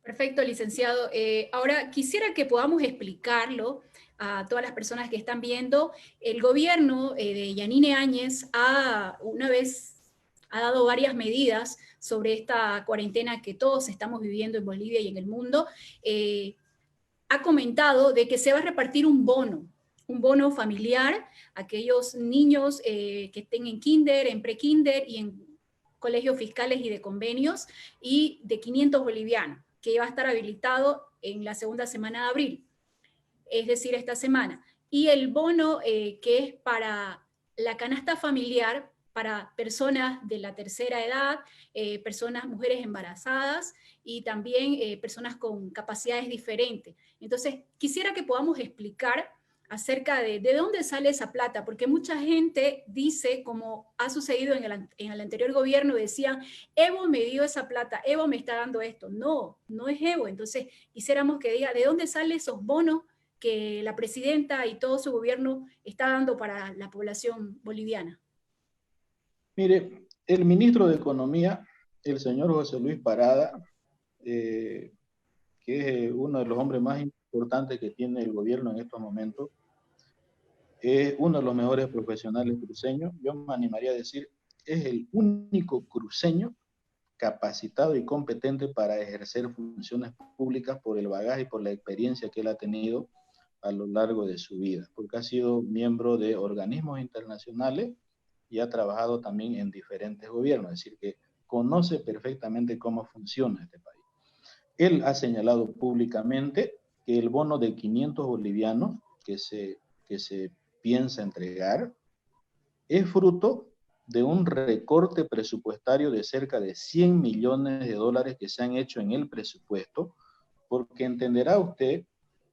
Perfecto, licenciado. Ahora, quisiera que podamos explicarlo a todas las personas que están viendo. El gobierno de Yanine Áñez una vez ha dado varias medidas sobre esta cuarentena que todos estamos viviendo en Bolivia y en el mundo. Ha comentado de que se va a repartir un bono familiar a aquellos niños que estén en kinder, en pre-kinder y en colegios fiscales y de convenios, y de 500 bolivianos, que va a estar habilitado en la segunda semana de abril, es decir, esta semana. Y el bono que es para la canasta familiar, para personas de la tercera edad, mujeres embarazadas y también personas con capacidades diferentes. Entonces, quisiera que podamos explicar acerca de dónde sale esa plata, porque mucha gente dice, como ha sucedido en el anterior gobierno, decían, Evo me dio esa plata, Evo me está dando esto. No, no es Evo. Entonces, quisiéramos que diga, ¿de dónde salen esos bonos que la presidenta y todo su gobierno está dando para la población boliviana? Mire, el ministro de Economía, el señor José Luis Parada, que es uno de los hombres más importantes que tiene el gobierno en estos momentos, es uno de los mejores profesionales cruceños. Yo me animaría a decir, es el único cruceño capacitado y competente para ejercer funciones públicas por el bagaje y por la experiencia que él ha tenido a lo largo de su vida, porque ha sido miembro de organismos internacionales y ha trabajado también en diferentes gobiernos, es decir, que conoce perfectamente cómo funciona este país. Él ha señalado públicamente que el bono de 500 bolivianos que se piensa entregar es fruto de un recorte presupuestario de cerca de 100 millones de dólares que se han hecho en el presupuesto, porque entenderá usted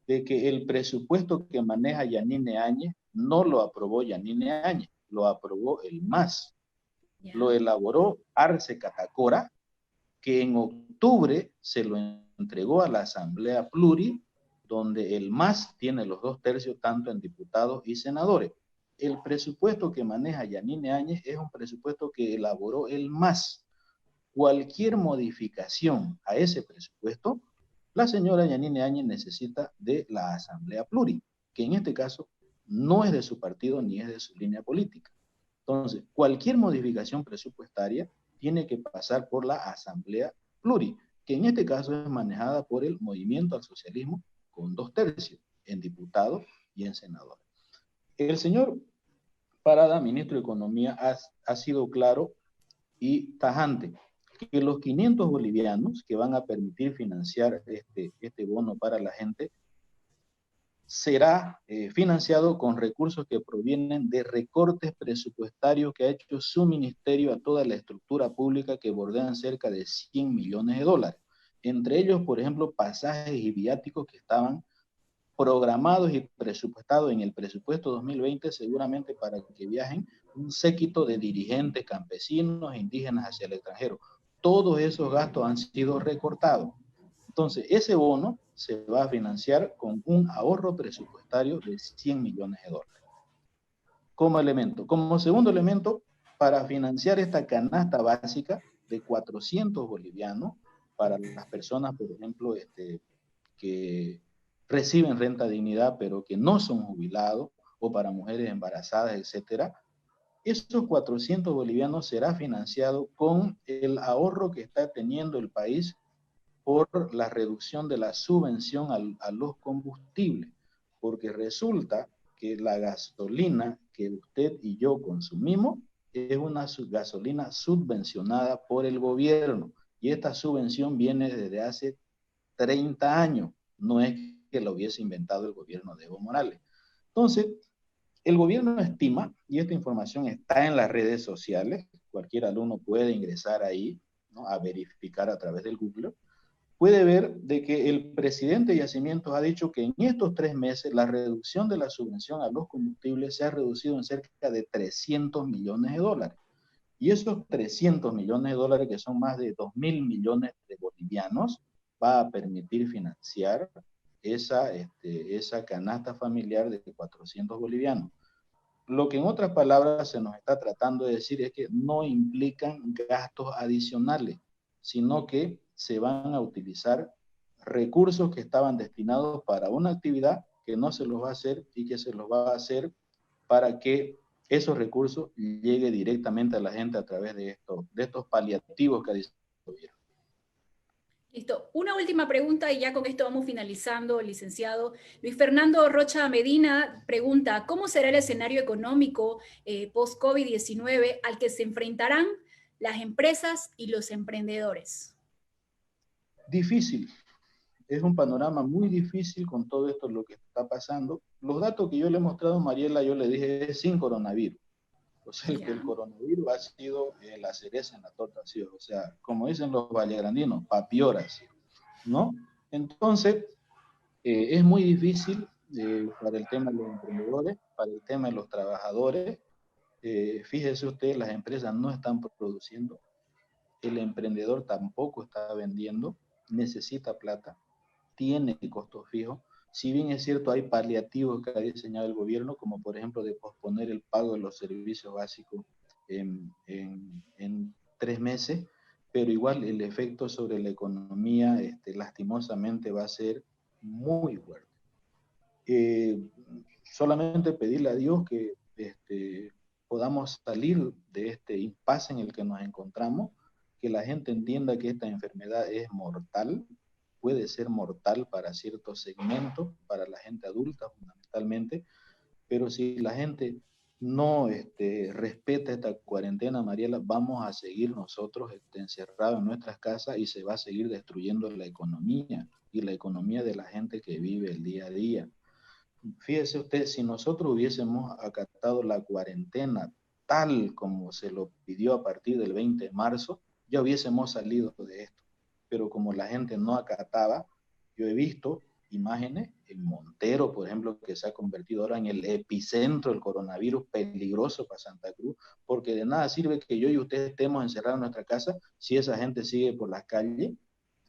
de que el presupuesto que maneja Yanine Áñez no lo aprobó Yanine Áñez, lo aprobó el MAS. Yeah. Lo elaboró Arce Catacora, que en octubre se lo entregó a la Asamblea Pluri, donde el MAS tiene los 2/3 tanto en diputados y senadores. El presupuesto que maneja Yanine Áñez es un presupuesto que elaboró el MAS. Cualquier modificación a ese presupuesto, la señora Yanine Áñez necesita de la Asamblea Pluri, que en este caso no es de su partido ni es de su línea política. Entonces, cualquier modificación presupuestaria tiene que pasar por la Asamblea Pluri, que en este caso es manejada por el Movimiento al Socialismo con 2/3 en diputados y en senadores. El señor Parada, ministro de Economía, ha sido claro y tajante que los 500 bolivianos que van a permitir financiar este bono para la gente será financiado con recursos que provienen de recortes presupuestarios que ha hecho su ministerio a toda la estructura pública, que bordean cerca de 100 millones de dólares. Entre ellos, por ejemplo, pasajes y viáticos que estaban programados y presupuestados en el presupuesto 2020 seguramente para que viajen un séquito de dirigentes, campesinos e indígenas hacia el extranjero. Todos esos gastos han sido recortados. Entonces, ese bono se va a financiar con un ahorro presupuestario de 100 millones de dólares. Como elemento. Como segundo elemento, para financiar esta canasta básica de 400 bolivianos para las personas, por ejemplo, que reciben renta dignidad, pero que no son jubilados, o para mujeres embarazadas, etcétera. Estos 400 bolivianos será financiado con el ahorro que está teniendo el país por la reducción de la subvención a los combustibles, porque resulta que la gasolina que usted y yo consumimos es una gasolina subvencionada por el gobierno, y esta subvención viene desde hace 30 años, no es que lo hubiese inventado el gobierno de Evo Morales. Entonces, el gobierno estima, y esta información está en las redes sociales, cualquier alumno puede ingresar ahí, ¿no?, a verificar a través del Google, puede ver de que el presidente Yacimientos ha dicho que en estos 3 meses la reducción de la subvención a los combustibles se ha reducido en cerca de 300 millones de dólares. Y esos 300 millones de dólares, que son más de 2.000 millones de bolivianos, va a permitir financiar esa canasta familiar de 400 bolivianos. Lo que en otras palabras se nos está tratando de decir es que no implican gastos adicionales, sino que se van a utilizar recursos que estaban destinados para una actividad que no se los va a hacer, y que se los va a hacer para que esos recursos lleguen directamente a la gente a través de estos paliativos que ha dicho el gobierno. Listo. Una última pregunta y ya con esto vamos finalizando, licenciado. Luis Fernando Rocha Medina pregunta, ¿cómo será el escenario económico post-COVID-19 al que se enfrentarán las empresas y los emprendedores? Difícil. Es un panorama muy difícil con todo esto lo que está pasando. Los datos que yo le he mostrado a Mariela, yo le dije, es sin coronavirus. O sea, el coronavirus ha sido la cereza en la torta, ¿sí? O sea, como dicen los vallegrandinos, papioras, ¿no? Entonces, es muy difícil para el tema de los emprendedores, para el tema de los trabajadores. Fíjese usted, las empresas no están produciendo, el emprendedor tampoco está vendiendo, necesita plata, tiene costos fijos. Si bien es cierto, hay paliativos que ha diseñado el gobierno, como por ejemplo de posponer el pago de los servicios básicos en 3 meses, pero igual el efecto sobre la economía lastimosamente va a ser muy fuerte. Solamente pedirle a Dios que podamos salir de este impasse en el que nos encontramos, que la gente entienda que esta enfermedad es mortal, puede ser mortal para ciertos segmentos, para la gente adulta fundamentalmente, pero si la gente no respeta esta cuarentena, Mariela, vamos a seguir nosotros encerrados en nuestras casas, y se va a seguir destruyendo la economía, y la economía de la gente que vive el día a día. Fíjese usted, si nosotros hubiésemos acatado la cuarentena tal como se lo pidió a partir del 20 de marzo, ya hubiésemos salido de esto. Pero como la gente no acataba, yo he visto imágenes en Montero, por ejemplo, que se ha convertido ahora en el epicentro del coronavirus, peligroso para Santa Cruz, porque de nada sirve que yo y usted estemos encerrados en nuestra casa si esa gente sigue por las calles.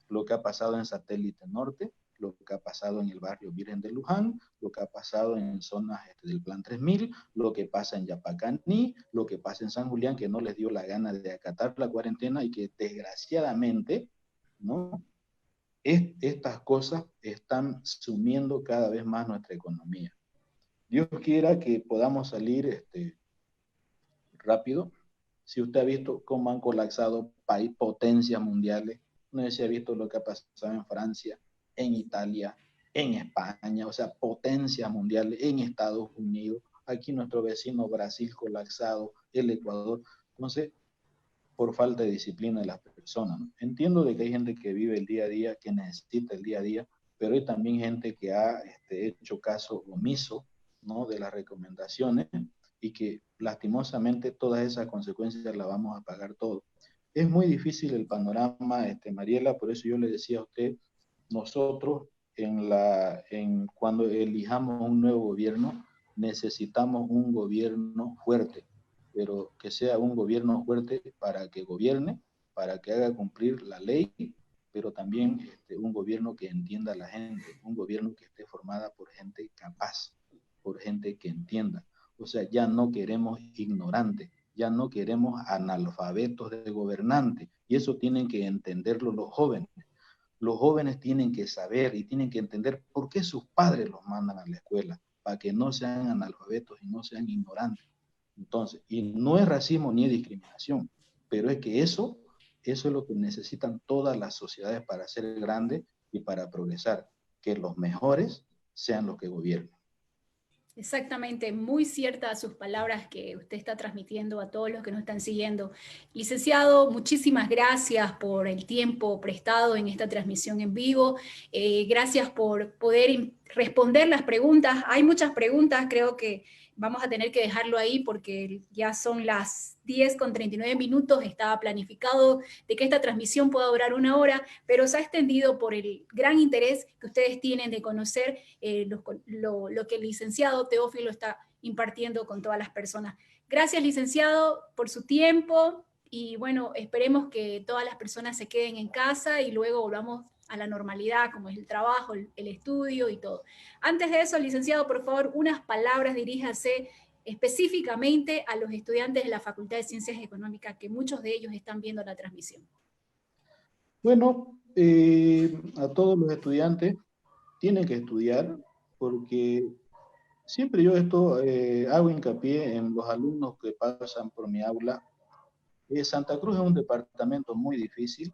Lo que ha pasado en Satélite Norte, lo que ha pasado en el barrio Virgen de Luján, lo que ha pasado en zonas del Plan 3000, lo que pasa en Yapacaní, lo que pasa en San Julián, que no les dio la gana de acatar la cuarentena, y que desgraciadamente, ¿no?, estas cosas están sumiendo cada vez más nuestra economía. Dios quiera que podamos salir rápido. Si usted ha visto cómo han colapsado potencias mundiales, no sé si ha visto lo que ha pasado en Francia, en Italia, en España, o sea, potencias mundiales, en Estados Unidos, aquí nuestro vecino Brasil colapsado, el Ecuador. Entonces, por falta de disciplina de las personas, ¿no? Entiendo de que hay gente que vive el día a día, que necesita el día a día, pero hay también gente que ha hecho caso omiso, ¿no?, de las recomendaciones, y que lastimosamente todas esas consecuencias las vamos a pagar todos. Es muy difícil el panorama, Mariela, por eso yo le decía a usted, nosotros cuando elijamos un nuevo gobierno, necesitamos un gobierno fuerte, pero que sea un gobierno fuerte para que gobierne, para que haga cumplir la ley, pero también un gobierno que entienda a la gente, un gobierno que esté formada por gente capaz, por gente que entienda. O sea, ya no queremos ignorantes, ya no queremos analfabetos de gobernantes, y eso tienen que entenderlo los jóvenes. Los jóvenes tienen que saber y tienen que entender por qué sus padres los mandan a la escuela, para que no sean analfabetos y no sean ignorantes. Entonces, y no es racismo ni es discriminación, pero es que eso es lo que necesitan todas las sociedades para ser grandes y para progresar, que los mejores sean los que gobiernen. Exactamente, muy ciertas sus palabras que usted está transmitiendo a todos los que nos están siguiendo. Licenciado, muchísimas gracias por el tiempo prestado en esta transmisión en vivo. Gracias por poder responder las preguntas. Hay muchas preguntas, creo que vamos a tener que dejarlo ahí porque ya son las 10:39. Estaba planificado de que esta transmisión pueda durar 1 hora, pero se ha extendido por el gran interés que ustedes tienen de conocer lo que el licenciado Teófilo está impartiendo con todas las personas. Gracias, licenciado, por su tiempo y bueno, esperemos que todas las personas se queden en casa y luego volvamos a la normalidad, como es el trabajo, el estudio y todo. Antes de eso, licenciado, por favor, unas palabras, diríjase específicamente a los estudiantes de la Facultad de Ciencias Económicas, que muchos de ellos están viendo la transmisión. Bueno, a todos los estudiantes tienen que estudiar porque siempre yo hago hincapié en los alumnos que pasan por mi aula. Santa Cruz es un departamento muy difícil.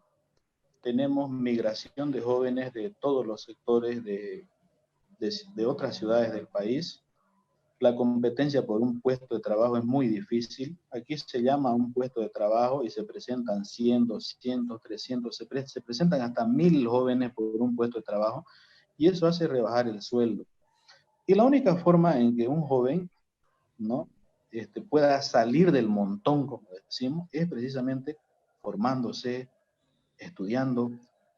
Tenemos migración de jóvenes de todos los sectores de otras ciudades del país. La competencia por un puesto de trabajo es muy difícil. Aquí se llama un puesto de trabajo y se presentan 100, 200, 300, se presentan hasta 1000 jóvenes por un puesto de trabajo y eso hace rebajar el sueldo. Y la única forma en que un joven, ¿no? Pueda salir del montón, como decimos, es precisamente formándose, estudiando,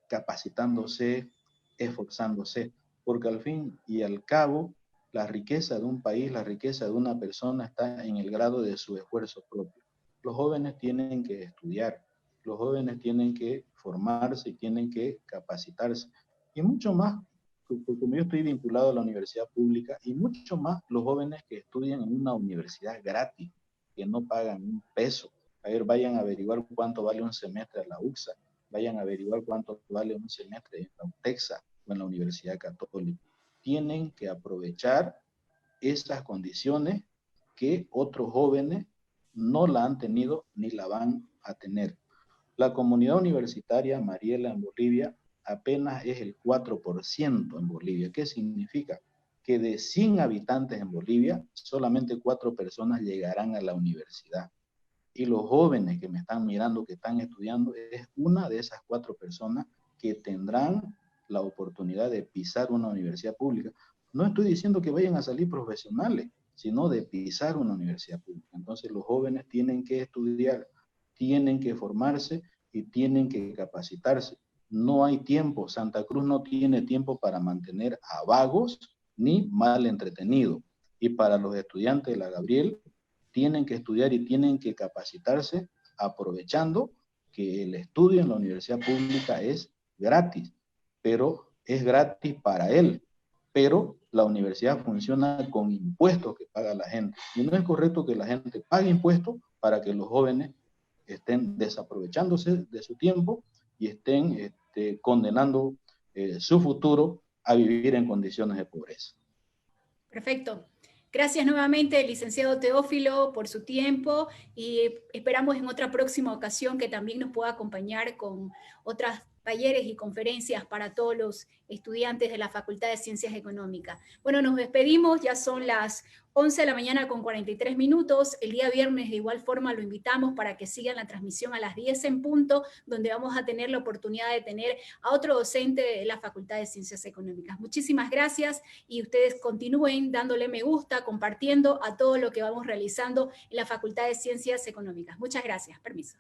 capacitándose, esforzándose, porque al fin y al cabo, la riqueza de un país, la riqueza de una persona está en el grado de su esfuerzo propio. Los jóvenes tienen que estudiar, los jóvenes tienen que formarse y tienen que capacitarse. Y mucho más, como yo estoy vinculado a la universidad pública, y mucho más los jóvenes que estudian en una universidad gratis, que no pagan un peso. A ver, vayan a averiguar cuánto vale un semestre a la UCSA, vayan a averiguar cuánto vale un semestre en la UTEXA o en la Universidad Católica. Tienen que aprovechar esas condiciones que otros jóvenes no la han tenido ni la van a tener. La comunidad universitaria, Mariela, en Bolivia, apenas es el 4% en Bolivia. ¿Qué significa? Que de 100 habitantes en Bolivia, solamente 4 personas llegarán a la universidad. Y los jóvenes que me están mirando, que están estudiando, es una de esas 4 personas que tendrán la oportunidad de pisar una universidad pública. No estoy diciendo que vayan a salir profesionales, sino de pisar una universidad pública. Entonces los jóvenes tienen que estudiar, tienen que formarse y tienen que capacitarse. No hay tiempo, Santa Cruz no tiene tiempo para mantener a vagos ni mal entretenidos. Y para los estudiantes de la Gabriel, tienen que estudiar y tienen que capacitarse aprovechando que el estudio en la universidad pública es gratis, pero es gratis para él, pero la universidad funciona con impuestos que paga la gente. Y no es correcto que la gente pague impuestos para que los jóvenes estén desaprovechándose de su tiempo y estén condenando su futuro a vivir en condiciones de pobreza. Perfecto. Gracias nuevamente, licenciado Teófilo, por su tiempo y esperamos en otra próxima ocasión que también nos pueda acompañar con otras talleres y conferencias para todos los estudiantes de la Facultad de Ciencias Económicas. Bueno, nos despedimos, ya son las 11:43. El día viernes de igual forma lo invitamos para que sigan la transmisión a las 10 en punto, donde vamos a tener la oportunidad de tener a otro docente de la Facultad de Ciencias Económicas. Muchísimas gracias y ustedes continúen dándole me gusta, compartiendo a todo lo que vamos realizando en la Facultad de Ciencias Económicas. Muchas gracias. Permiso.